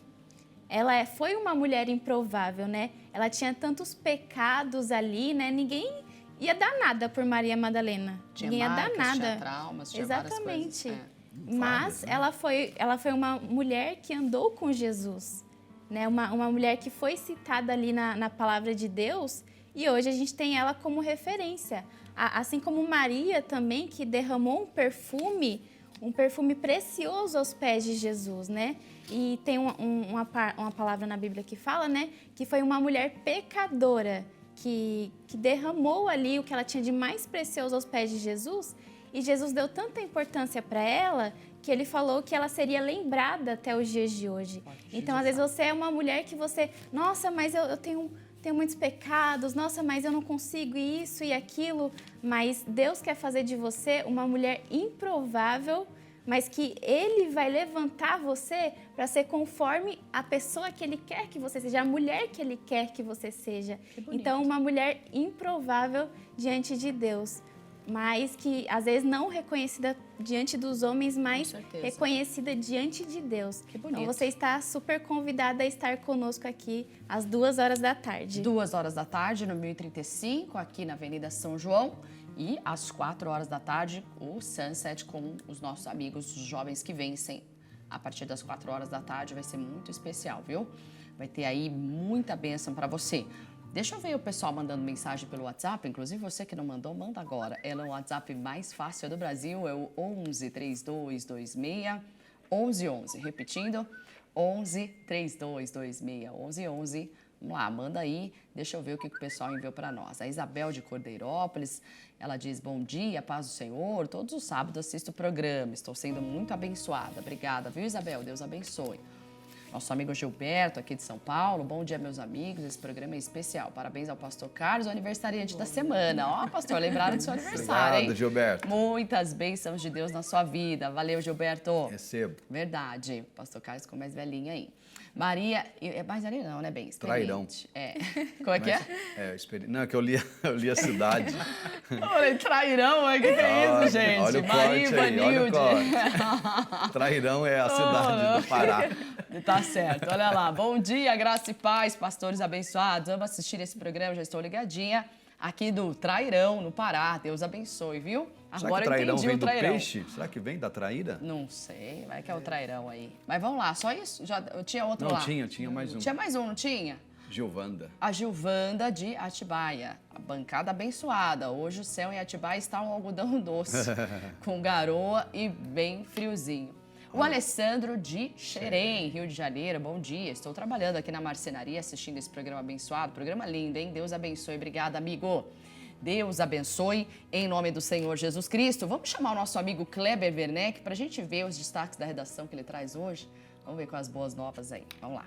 Ela foi uma mulher improvável, né? Ela tinha tantos pecados ali, né? Ninguém ia dar nada por Maria Madalena. Ninguém ia dar nada. Tinha traumas, tinha Exatamente. várias coisas. Mas ela foi uma mulher que andou com Jesus, né? Uma mulher que foi citada ali na palavra de Deus, e hoje a gente tem ela como referência. Assim como Maria também, que derramou um perfume precioso aos pés de Jesus, né? E tem uma palavra na Bíblia que fala, né? Que foi uma mulher pecadora que derramou ali o que ela tinha de mais precioso aos pés de Jesus. E Jesus deu tanta importância para ela que ele falou que ela seria lembrada até os dias de hoje. Então, às vezes, você é uma mulher que você... Nossa, mas eu tenho muitos pecados. Nossa, mas eu não consigo isso e aquilo. Mas Deus quer fazer de você uma mulher improvável, mas que Ele vai levantar você para ser conforme a pessoa que Ele quer que você seja, a mulher que Ele quer que você seja. Então, uma mulher improvável diante de Deus, mas que às vezes não reconhecida diante dos homens, mas reconhecida diante de Deus. Que bonito. Então, você está super convidada a estar conosco aqui às 2h da tarde. 2h da tarde, no 1035, aqui na Avenida São João. E às 4h da tarde, o Sunset com os nossos amigos, os jovens que vencem. A partir das 4h da tarde vai ser muito especial, viu? Vai ter aí muita bênção para você. Deixa eu ver o pessoal mandando mensagem pelo WhatsApp. Inclusive, você que não mandou, manda agora. Ela é o WhatsApp mais fácil do Brasil, é o 11 3226 1111. Repetindo, 11 3226 1111. Vamos lá, manda aí, deixa eu ver o que o pessoal enviou para nós. A Isabel de Cordeirópolis, ela diz: bom dia, paz do Senhor. Todos os sábados assisto o programa, estou sendo muito abençoada. Obrigada, viu, Isabel? Deus abençoe. Nosso amigo Gilberto, aqui de São Paulo. Bom dia, meus amigos. Esse programa é especial. Parabéns ao pastor Carlos, o aniversariante da semana. Ó, pastor, lembraram do seu aniversário, Obrigado, hein? Gilberto. Muitas bênçãos de Deus na sua vida. Valeu, Gilberto. Recebo. Verdade. O pastor Carlos ficou mais velhinho aí. Maria... É mais velhinho não, né, bem? Trairão. É. Como é que é? Não, é que eu li a cidade. Olha, trairão, o que é isso, gente? Olha o Maria corte aí, olha o Ivanilde. corte. Trairão é a cidade do Pará. Tá certo, olha lá. Bom dia, graça e paz, pastores abençoados. Amo assistir esse programa, já estou ligadinha. Aqui do Trairão, no Pará. Deus abençoe, viu? Será que trairão vem do peixe? Será que vem da traíra? Não sei, vai que é o trairão aí. Mas vamos lá, só isso? Já tinha outro lá? Não, tinha mais um. Tinha mais um, não tinha? Gilvanda. A Gilvanda de Atibaia, a bancada abençoada. Hoje o céu em Atibaia está um algodão doce, com garoa e bem friozinho. O Alessandro de Xerém, Rio de Janeiro, bom dia. Estou trabalhando aqui na marcenaria, assistindo esse programa abençoado. Programa lindo, hein? Deus abençoe. Obrigada, amigo. Deus abençoe, em nome do Senhor Jesus Cristo. Vamos chamar o nosso amigo Kleber Werneck para a gente ver os destaques da redação que ele traz hoje. Vamos ver com as boas novas aí. Vamos lá.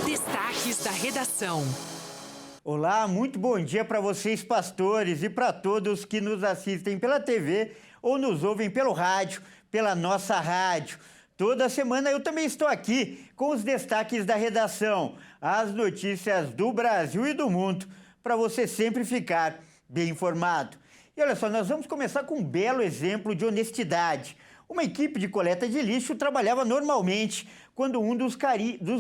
Destaques da redação. Olá, muito bom dia para vocês, pastores, e para todos que nos assistem pela TV ou nos ouvem pelo rádio, pela nossa rádio. Toda semana eu também estou aqui com os destaques da redação, as notícias do Brasil e do mundo, para você sempre ficar bem informado. E olha só, nós vamos começar com um belo exemplo de honestidade. Uma equipe de coleta de lixo trabalhava normalmente quando um dos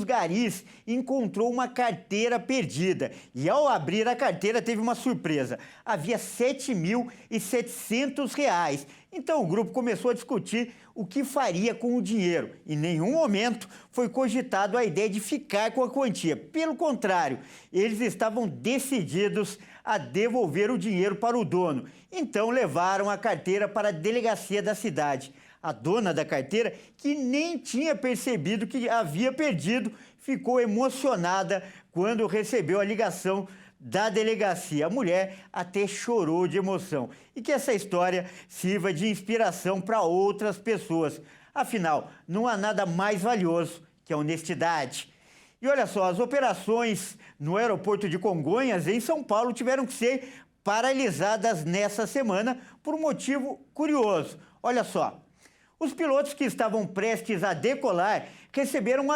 garis encontrou uma carteira perdida. E ao abrir a carteira teve uma surpresa. Havia R$ 7.700. Então o grupo começou a discutir o que faria com o dinheiro. Em nenhum momento foi cogitado a ideia de ficar com a quantia. Pelo contrário, eles estavam decididos a devolver o dinheiro para o dono. Então levaram a carteira para a delegacia da cidade. A dona da carteira, que nem tinha percebido que havia perdido, ficou emocionada quando recebeu a ligação da delegacia. A mulher até chorou de emoção. E que essa história sirva de inspiração para outras pessoas. Afinal, não há nada mais valioso que a honestidade. E olha só, as operações no aeroporto de Congonhas, em São Paulo, tiveram que ser paralisadas nessa semana por um motivo curioso. Olha só. Os pilotos que estavam prestes a decolar receberam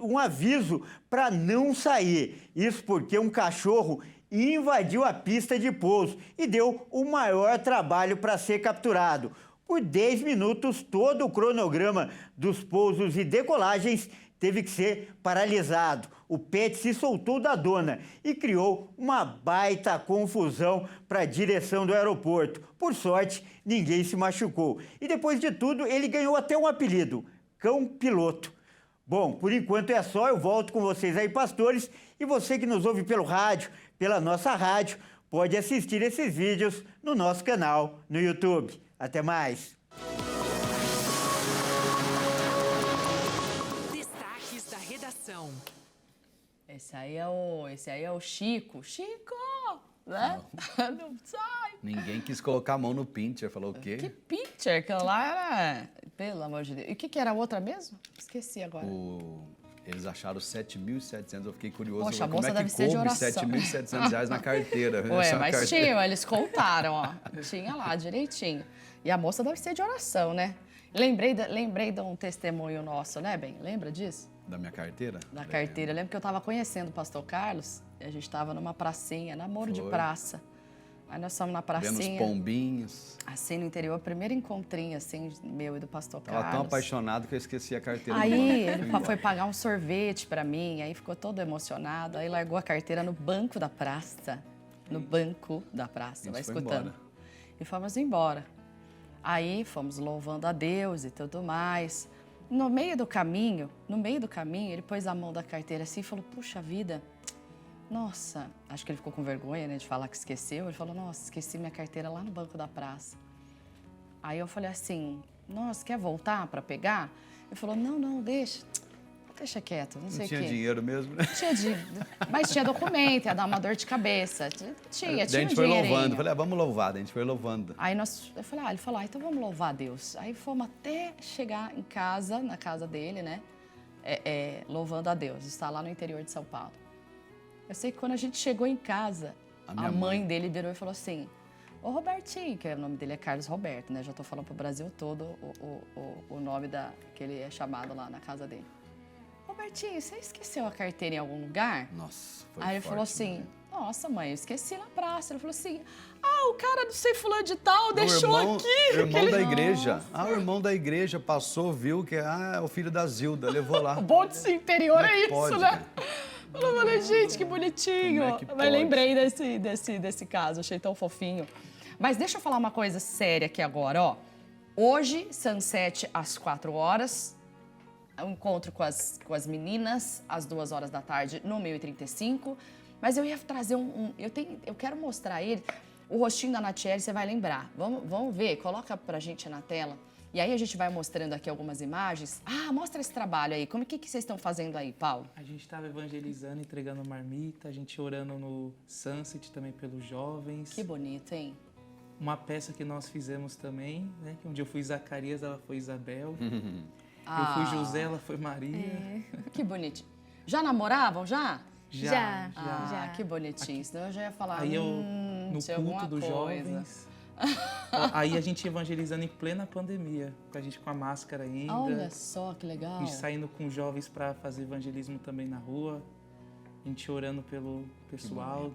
um aviso para não sair. Isso porque um cachorro e invadiu a pista de pouso e deu o maior trabalho para ser capturado. Por 10 minutos, todo o cronograma dos pousos e decolagens teve que ser paralisado. O pet se soltou da dona e criou uma baita confusão para a direção do aeroporto. Por sorte, ninguém se machucou. E depois de tudo, ele ganhou até um apelido, Cão Piloto. Bom, por enquanto é só, eu volto com vocês aí, pastores, e você que nos ouve pelo rádio, pela nossa rádio, pode assistir esses vídeos no nosso canal no YouTube. Até mais! Destaques da redação. Esse aí é o Chico. Chico! Né? Não sai! Ninguém quis colocar a mão no pincher, falou o quê? Que picture, aquela lá era... Pelo amor de Deus. E o que era a outra mesmo? Esqueci agora. Eles acharam 7.700, eu fiquei curioso. Poxa, a como moça é deve que ser de coube oração. R$7.700 na carteira? Ué, Essa mas carteira. tinha, eles contaram, ó. Tinha lá, direitinho. E a moça deve ser de oração, né? Lembrei de um testemunho nosso, né, Ben? Lembra disso? Da minha carteira? Da carteira. Eu lembro que eu estava conhecendo o pastor Carlos, e a gente estava numa pracinha, namoro de Foi. praça. Aí nós fomos na Vendo os pracinha, pombinhos. assim, no interior, primeiro encontrinho, assim, meu e do pastor Tava Carlos. tão apaixonado que eu esqueci a carteira. Aí no banco. ele Fui embora. foi pagar um sorvete pra mim, aí ficou todo emocionado, aí largou a carteira no banco da praça. No banco da praça, A vai gente foi escutando. embora. E fomos embora. Aí fomos louvando a Deus e tudo mais. No meio do caminho, ele pôs a mão da carteira assim e falou, puxa vida, nossa, acho que ele ficou com vergonha, né, de falar que esqueceu. Ele falou, nossa, esqueci minha carteira lá no banco da praça. Aí eu falei assim, nossa, quer voltar para pegar? Ele falou, não, deixa quieto, não sei o quê. Não tinha dinheiro mesmo, né? Tinha mas tinha documento, ia dar uma dor de cabeça. Tinha Daí a gente um foi dinheirinho. louvando. Falei, vamos louvar. Daí a gente foi louvando. Aí eu falei, ele falou, então vamos louvar a Deus. Aí fomos até chegar em casa, na casa dele, né? Louvando a Deus. Está lá no interior de São Paulo. Eu sei que quando a gente chegou em casa, A a minha mãe mãe. dele virou e falou assim, ô Robertinho, que o nome dele é Carlos Roberto, né? Já tô falando pro Brasil todo o nome que ele é chamado lá na casa dele. Robertinho, você esqueceu a carteira em algum lugar? Nossa, foi Aí ele forte, falou assim, né? nossa mãe, eu esqueci na praça. Ele falou assim, o cara não sei fulano de tal deixou aqui. O irmão Aquele- da igreja. O irmão da igreja passou, viu que é o filho da Zilda, levou lá. O bom desse interior Como é é que isso, pode, né? cara? Eu falei, gente, que bonitinho. Como é que Mas pode? lembrei desse caso, achei tão fofinho. Mas deixa eu falar uma coisa séria aqui agora, ó. Hoje, sunset às 4 horas, um encontro com as meninas às 2 horas da tarde no 1035. Mas eu ia trazer eu quero mostrar ele, o rostinho da Natiele, você vai lembrar. Vamos ver, coloca pra gente na tela. E aí a gente vai mostrando aqui algumas imagens. Mostra esse trabalho aí. O que vocês estão fazendo aí, Paulo? A gente estava evangelizando, entregando marmita, a gente orando no Sunset também pelos jovens. Que bonito, hein? Uma peça que nós fizemos também, né? Que um dia eu fui Zacarias, ela foi Isabel. Eu fui José, ela foi Maria. Que bonitinho. Já namoravam, já? Já. Que bonitinho. Senão eu já ia falar, Aí no tinha culto alguma dos coisa. jovens. Aí a gente evangelizando em plena pandemia, com a gente com a máscara ainda. Olha só, que legal. A gente saindo com jovens para fazer evangelismo também na rua. A gente orando pelo pessoal.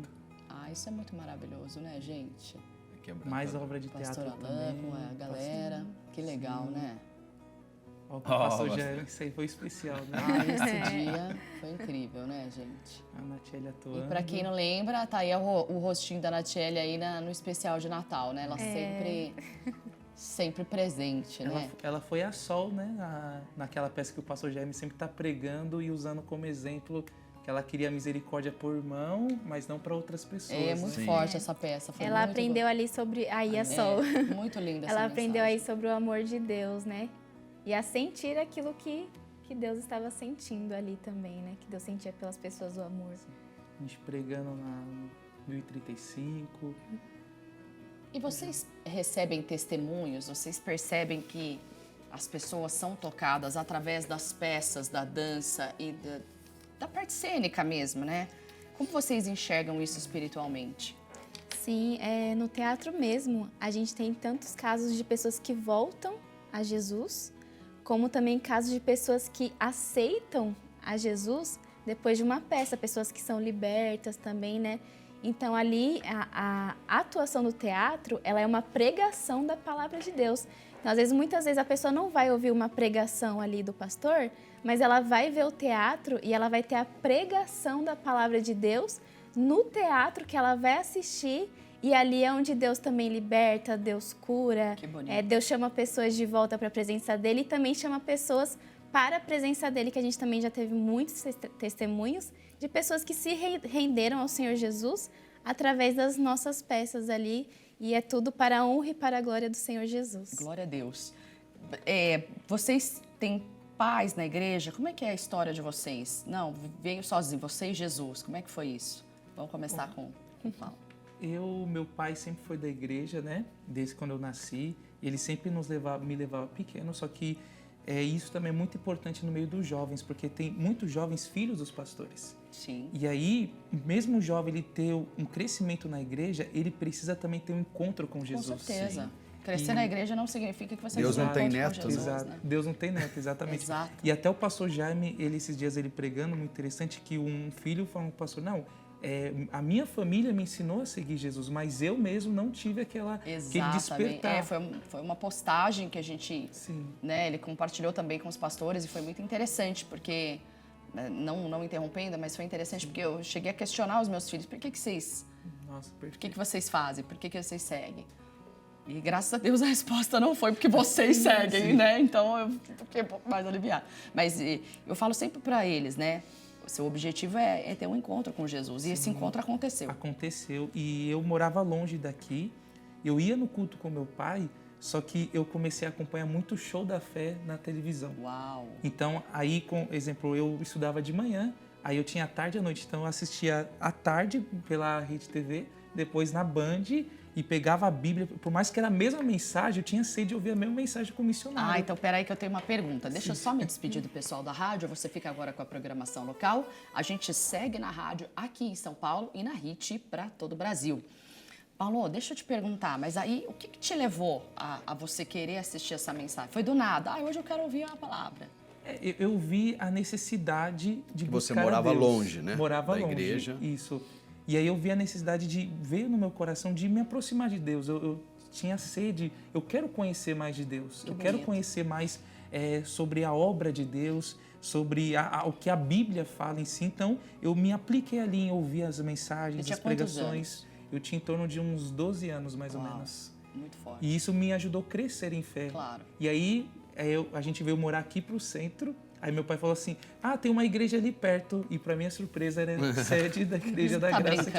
Isso é muito maravilhoso, né, gente? Quebrando. Mais obra de Pastor teatro Alain, também. com a galera. Que legal, né? Ó, o pastor Ó, já, isso aí foi especial, né? Esse dia foi incrível, né, gente? A Natiele atuando. E pra quem não lembra, tá aí o rostinho da Natiele aí no especial de Natal, né? Ela sempre presente, né? Ela foi a Sol, né? Naquela peça que o pastor Jaime sempre está pregando e usando como exemplo que ela queria misericórdia por irmão, mas não para outras pessoas. É muito Sim. forte essa peça. Foi Ela muito aprendeu ali sobre a Sol. Muito linda essa Ela aprendeu aí mensagem. sobre o amor de Deus, né? E a sentir aquilo que Deus estava sentindo ali também, né? Que Deus sentia pelas pessoas o amor. A gente pregando na 1035. E vocês recebem testemunhos? Vocês percebem que as pessoas são tocadas através das peças, da dança e da parte cênica mesmo, né? Como vocês enxergam isso espiritualmente? Sim, no teatro mesmo, a gente tem tantos casos de pessoas que voltam a Jesus, como também casos de pessoas que aceitam a Jesus depois de uma peça, pessoas que são libertas também, né? Então, ali, a atuação do teatro, ela é uma pregação da palavra de Deus. Então, muitas vezes, a pessoa não vai ouvir uma pregação ali do pastor, mas ela vai ver o teatro e ela vai ter a pregação da palavra de Deus no teatro que ela vai assistir. E ali é onde Deus também liberta, Deus cura. Que bonito. Deus chama pessoas de volta para a presença dele e também chama pessoas para a presença dele, que a gente também já teve muitos testemunhos de pessoas que se renderam ao Senhor Jesus através das nossas peças ali. E é tudo para a honra e para a glória do Senhor Jesus. Glória a Deus. Vocês têm pais na igreja? Como é que é a história de vocês? Não, veio sozinho, você e Jesus. Como é que foi isso? Vamos começar com o Paulo. Meu pai sempre foi da igreja, né? Desde quando eu nasci. Ele sempre me levava pequeno, só que isso também é muito importante no meio dos jovens, porque tem muitos jovens filhos dos pastores. Sim. E aí, mesmo o jovem ele ter um crescimento na igreja, ele precisa também ter um encontro com Jesus. Com certeza. Sim. Crescer na igreja não significa que você Deus não tem encontre com neto, Jesus, Exato. né? Deus não tem neto, exatamente. Exato. E até o pastor Jaime, esses dias ele pregando, muito interessante, que um filho falou para o pastor, não, a minha família me ensinou a seguir Jesus, mas eu mesmo não tive aquele despertar. Foi uma postagem que a gente, Sim. né, ele compartilhou também com os pastores e foi muito interessante, porque, não interrompendo, mas foi interessante porque eu cheguei a questionar os meus filhos, por que vocês vocês fazem, por que vocês seguem? E graças a Deus a resposta não foi porque vocês seguem, né? Então eu fiquei um pouco mais aliviada. Mas eu falo sempre para eles, né? O seu objetivo é ter um encontro com Jesus. E esse encontro aconteceu. Aconteceu. E eu morava longe daqui. Eu ia no culto com meu pai, só que eu comecei a acompanhar muito o Show da Fé na televisão. Uau! Então, aí, por exemplo, eu estudava de manhã, aí eu tinha a tarde e a noite. Então, eu assistia à tarde pela Rede TV, depois na Band, e pegava a Bíblia. Por mais que era a mesma mensagem, eu tinha sede de ouvir a mesma mensagem com o missionário. Então peraí que eu tenho uma pergunta. Deixa eu só me despedir do pessoal da rádio. Você fica agora com a programação local. A gente segue na rádio aqui em São Paulo e na HIT para todo o Brasil. Paulo, deixa eu te perguntar, mas aí o que te levou a você querer assistir essa mensagem? Foi do nada. Hoje eu quero ouvir a palavra. Eu vi a necessidade de buscar Você morava a Deus. longe, né? Morava da longe. igreja. Isso. E aí eu vi a necessidade veio no meu coração de me aproximar de Deus. Eu tinha sede, eu quero conhecer mais de Deus. Quero conhecer mais sobre a obra de Deus, sobre o que a Bíblia fala em si. Então, eu me apliquei ali em ouvir as mensagens, as pregações. Eu tinha em torno de uns 12 anos, mais ou menos. Muito forte. E isso me ajudou a crescer em fé. Claro. E aí, a gente veio morar aqui pro centro. Aí meu pai falou assim, tem uma igreja ali perto. E para minha surpresa, era a sede da Igreja da Graça.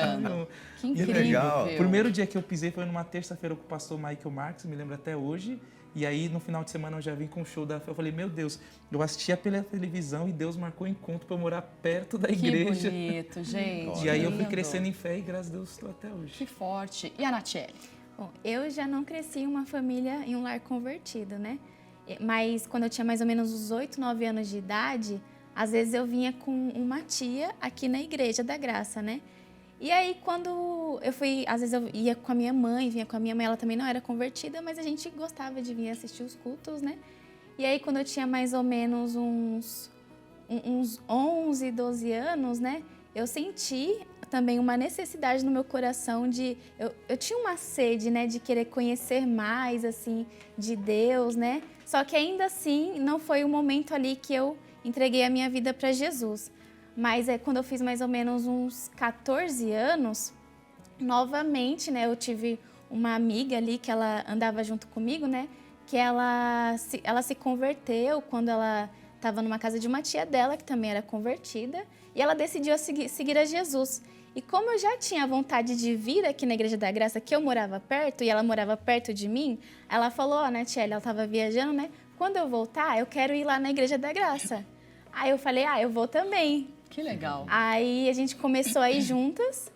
Que incrível. legal. O primeiro dia que eu pisei foi numa terça-feira com o pastor Michael Marques, me lembro até hoje. E aí, no final de semana, eu já vim com o show da fé. Eu falei, meu Deus, eu assistia pela televisão e Deus marcou encontro para eu morar perto da igreja. Que bonito, gente. E aí eu fui crescendo em fé e graças a Deus estou até hoje. Que forte. E a Natiele? Bom, eu já não cresci em uma família, em um lar convertido, né? Mas quando eu tinha mais ou menos uns 8, 9 anos de idade, às vezes eu vinha com uma tia aqui na Igreja da Graça, né? E aí, quando eu fui, às vezes eu ia com a minha mãe, vinha com a minha mãe, ela também não era convertida, mas a gente gostava de vir assistir os cultos, né? E aí, quando eu tinha mais ou menos uns 11, 12 anos, né? Eu senti também uma necessidade no meu coração de... Eu tinha uma sede, né? De querer conhecer mais, assim, de Deus, né? Só que ainda assim, não foi o momento ali que eu entreguei a minha vida para Jesus. Mas quando eu fiz mais ou menos uns 14 anos, novamente, né? Eu tive uma amiga ali que ela andava junto comigo, né? Que ela se converteu quando ela estava numa casa de uma tia dela, que também era convertida, e ela decidiu seguir a Jesus. E como eu já tinha vontade de vir aqui na Igreja da Graça, que eu morava perto, e ela morava perto de mim, ela falou, né, tia, ela estava viajando, né? Quando eu voltar, eu quero ir lá na Igreja da Graça. Aí eu falei, eu vou também. Que legal. Aí a gente começou a ir juntas.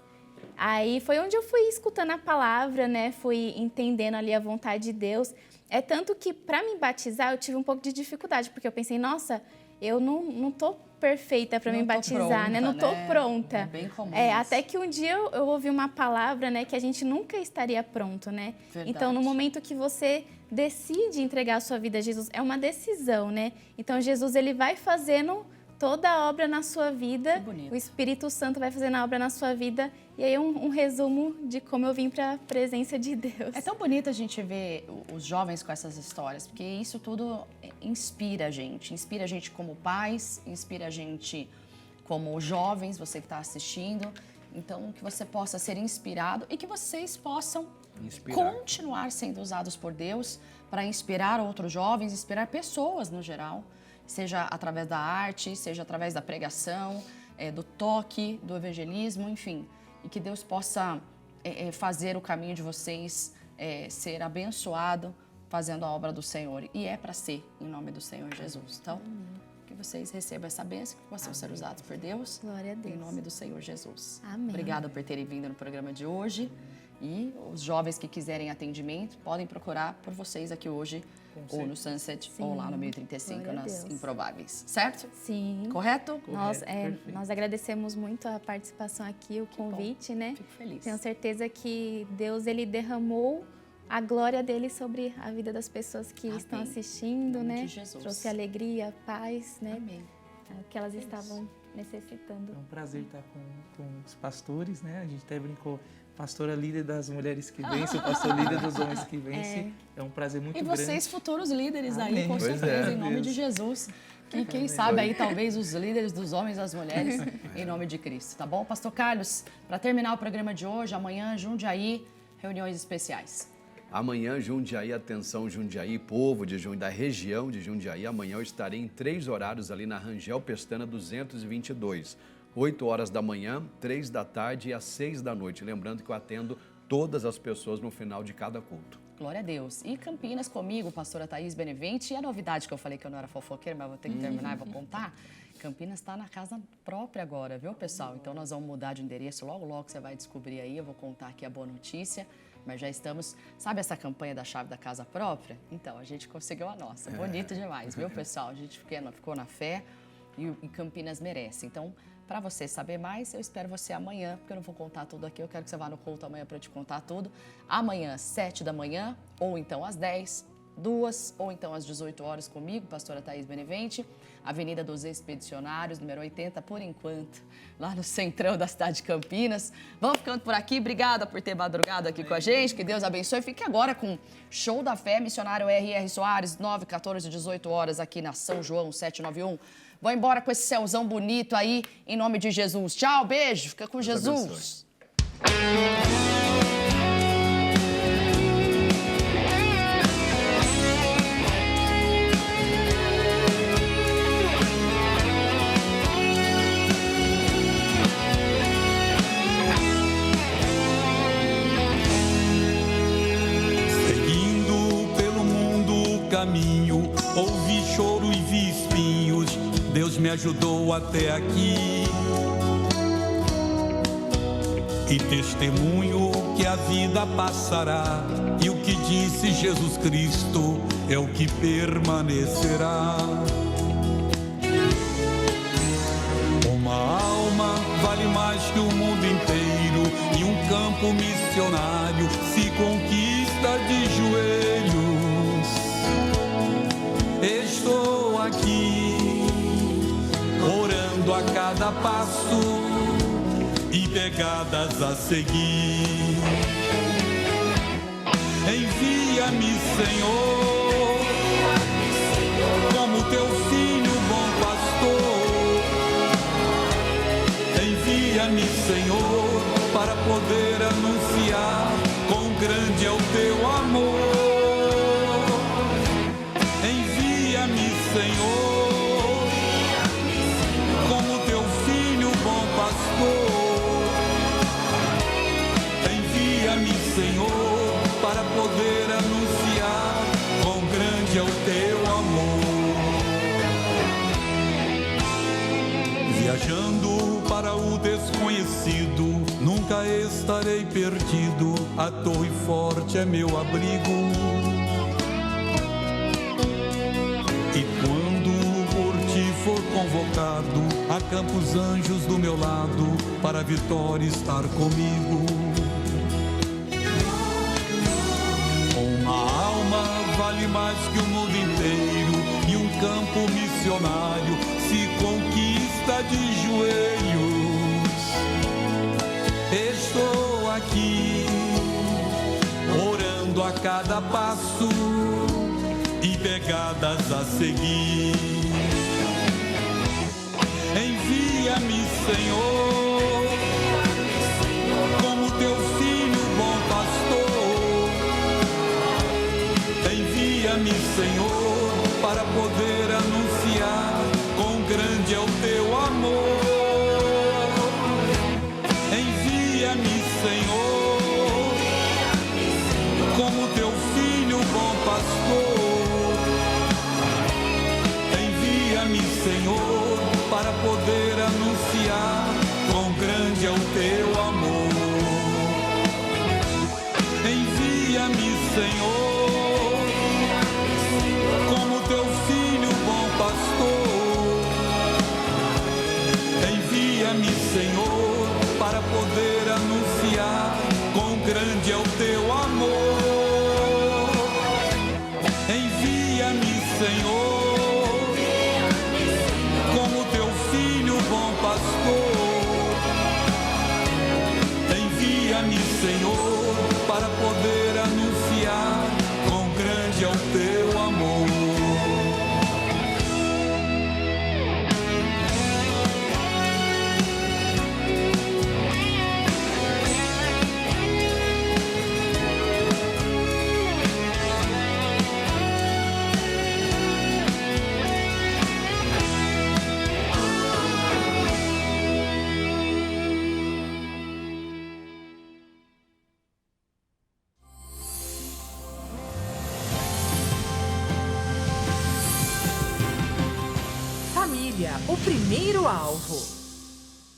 Aí foi onde eu fui escutando a palavra, né? Fui entendendo ali a vontade de Deus. É tanto que, para me batizar, eu tive um pouco de dificuldade, porque eu pensei, nossa, eu não tô perfeita para me batizar, pronta, né? Não tô né? pronta. É bem comum até que um dia eu ouvi uma palavra, né? Que a gente nunca estaria pronto, né? Verdade. Então, no momento que você decide entregar a sua vida a Jesus, é uma decisão, né? Então, Jesus, ele vai fazendo toda a obra na sua vida. Que bonito. O Espírito Santo vai fazendo a obra na sua vida E aí um resumo de como eu vim para a presença de Deus. É tão bonito a gente ver os jovens com essas histórias, porque isso tudo inspira a gente como pais, inspira a gente como jovens, você que está assistindo. Então, que você possa ser inspirado e que vocês possam continuar sendo usados por Deus para inspirar outros jovens, inspirar pessoas no geral, seja através da arte, seja através da pregação, do toque, do evangelismo, enfim. E que Deus possa fazer o caminho de vocês ser abençoado fazendo a obra do Senhor. E é para ser, em nome do Senhor Jesus. Então, que vocês recebam essa bênção, que possam ser usados por Deus. Glória a Deus. Em nome do Senhor Jesus. Amém. Obrigada por terem vindo no programa de hoje. E os jovens que quiserem atendimento, podem procurar por vocês aqui hoje, ou no Sunset, ou lá no 1035, Glória a nas Deus. Improváveis. Certo? Sim. Correto? Nós agradecemos muito a participação aqui, o convite, né? Fico feliz. Tenho certeza que Deus, ele derramou a glória dele sobre a vida das pessoas que estão assistindo, Em nome né? de Jesus. Trouxe alegria, paz, né? Amém. O que elas estavam necessitando. É um prazer estar com os pastores, né? A gente até brincou, pastora líder das mulheres que vencem, pastor líder dos homens que vencem. É um prazer muito E grande. vocês, futuros líderes aí, Amém. com Pois certeza, é. em nome de Jesus. Que quem sabe aí, talvez, os líderes dos homens e das mulheres, em nome de Cristo, tá bom? Pastor Carlos, para terminar o programa de hoje, amanhã, Jundiaí, reuniões especiais. Amanhã, Jundiaí, atenção, Jundiaí, povo da região de Jundiaí. Amanhã eu estarei em 3 horários ali na Rangel Pestana 222. 8 horas da manhã, 3 da tarde e às 6 da noite. Lembrando que eu atendo todas as pessoas no final de cada culto. Glória a Deus. E Campinas comigo, pastora Thaís Benevente. E a novidade que eu falei que eu não era fofoqueira, mas vou ter que terminar e vou contar. Campinas está na casa própria agora, viu, pessoal? Então nós vamos mudar de endereço. Logo, logo você vai descobrir aí. Eu vou contar aqui a boa notícia. Mas já estamos... Sabe essa campanha da chave da casa própria? Então, a gente conseguiu a nossa. Bonito demais, viu, pessoal? A gente ficou na fé e Campinas merece. Então, para você saber mais, eu espero você amanhã, porque eu não vou contar tudo aqui. Eu quero que você vá no culto amanhã para eu te contar tudo. Amanhã, 7 da manhã, ou então às 10, 2, ou então às 18 horas comigo, pastora Thaís Benevente, Avenida dos Expedicionários, número 80, por enquanto, lá no centrão da cidade de Campinas. Vamos ficando por aqui. Obrigada por ter madrugado aqui com a gente. Que Deus abençoe. Fique agora com Show da Fé, missionário R.R. Soares, 9, 14, 18 horas aqui na São João 791. Vou embora com esse céuzão bonito aí, em nome de Jesus. Tchau, beijo. Fica com Deus Jesus. Seguindo pelo mundo o caminho, ouvi choro e vi espinhos. Deus me ajudou até aqui. E testemunho que a vida passará, e o que disse Jesus Cristo é o que permanecerá. Uma alma vale mais que o mundo inteiro, e um campo missionário se conquista de joelhos. Estou aqui, orando a cada passo e pegadas a seguir. Envia-me, Senhor, como teu filho bom pastor. Envia-me, Senhor, para poder anunciar quão grande é o teu amor. Envia-me, Senhor, como teu filho bom pastor. Envia-me, Senhor, para poder anunciar quão grande é o teu amor. Viajando para o desconhecido, nunca estarei perdido. A torre forte é meu abrigo. E quando por ti for convocado, acampa os anjos do meu lado, para a vitória estar comigo. Uma alma vale mais que o mundo inteiro, e um campo missionário se conquista de joelhos. Estou guiando a cada passo e pegadas a seguir. Envia-me, Senhor, como teu filho bom pastor. Envia-me, Senhor, para poder anunciar quão grande é o teu amor. Envia-me, Senhor, como teu filho bom pastor. Envia-me, Senhor, para poder anunciar quão grande é o teu amor. Envia-me, Senhor, como teu filho bom pastor. Envia-me, Senhor, para poder anunciar quão grande é o teu amor. Envia-me, Senhor, como teu filho bom pastor. Envia-me, Senhor, para poder anunciar quão grande é o teu amor. Família, o primeiro alvo.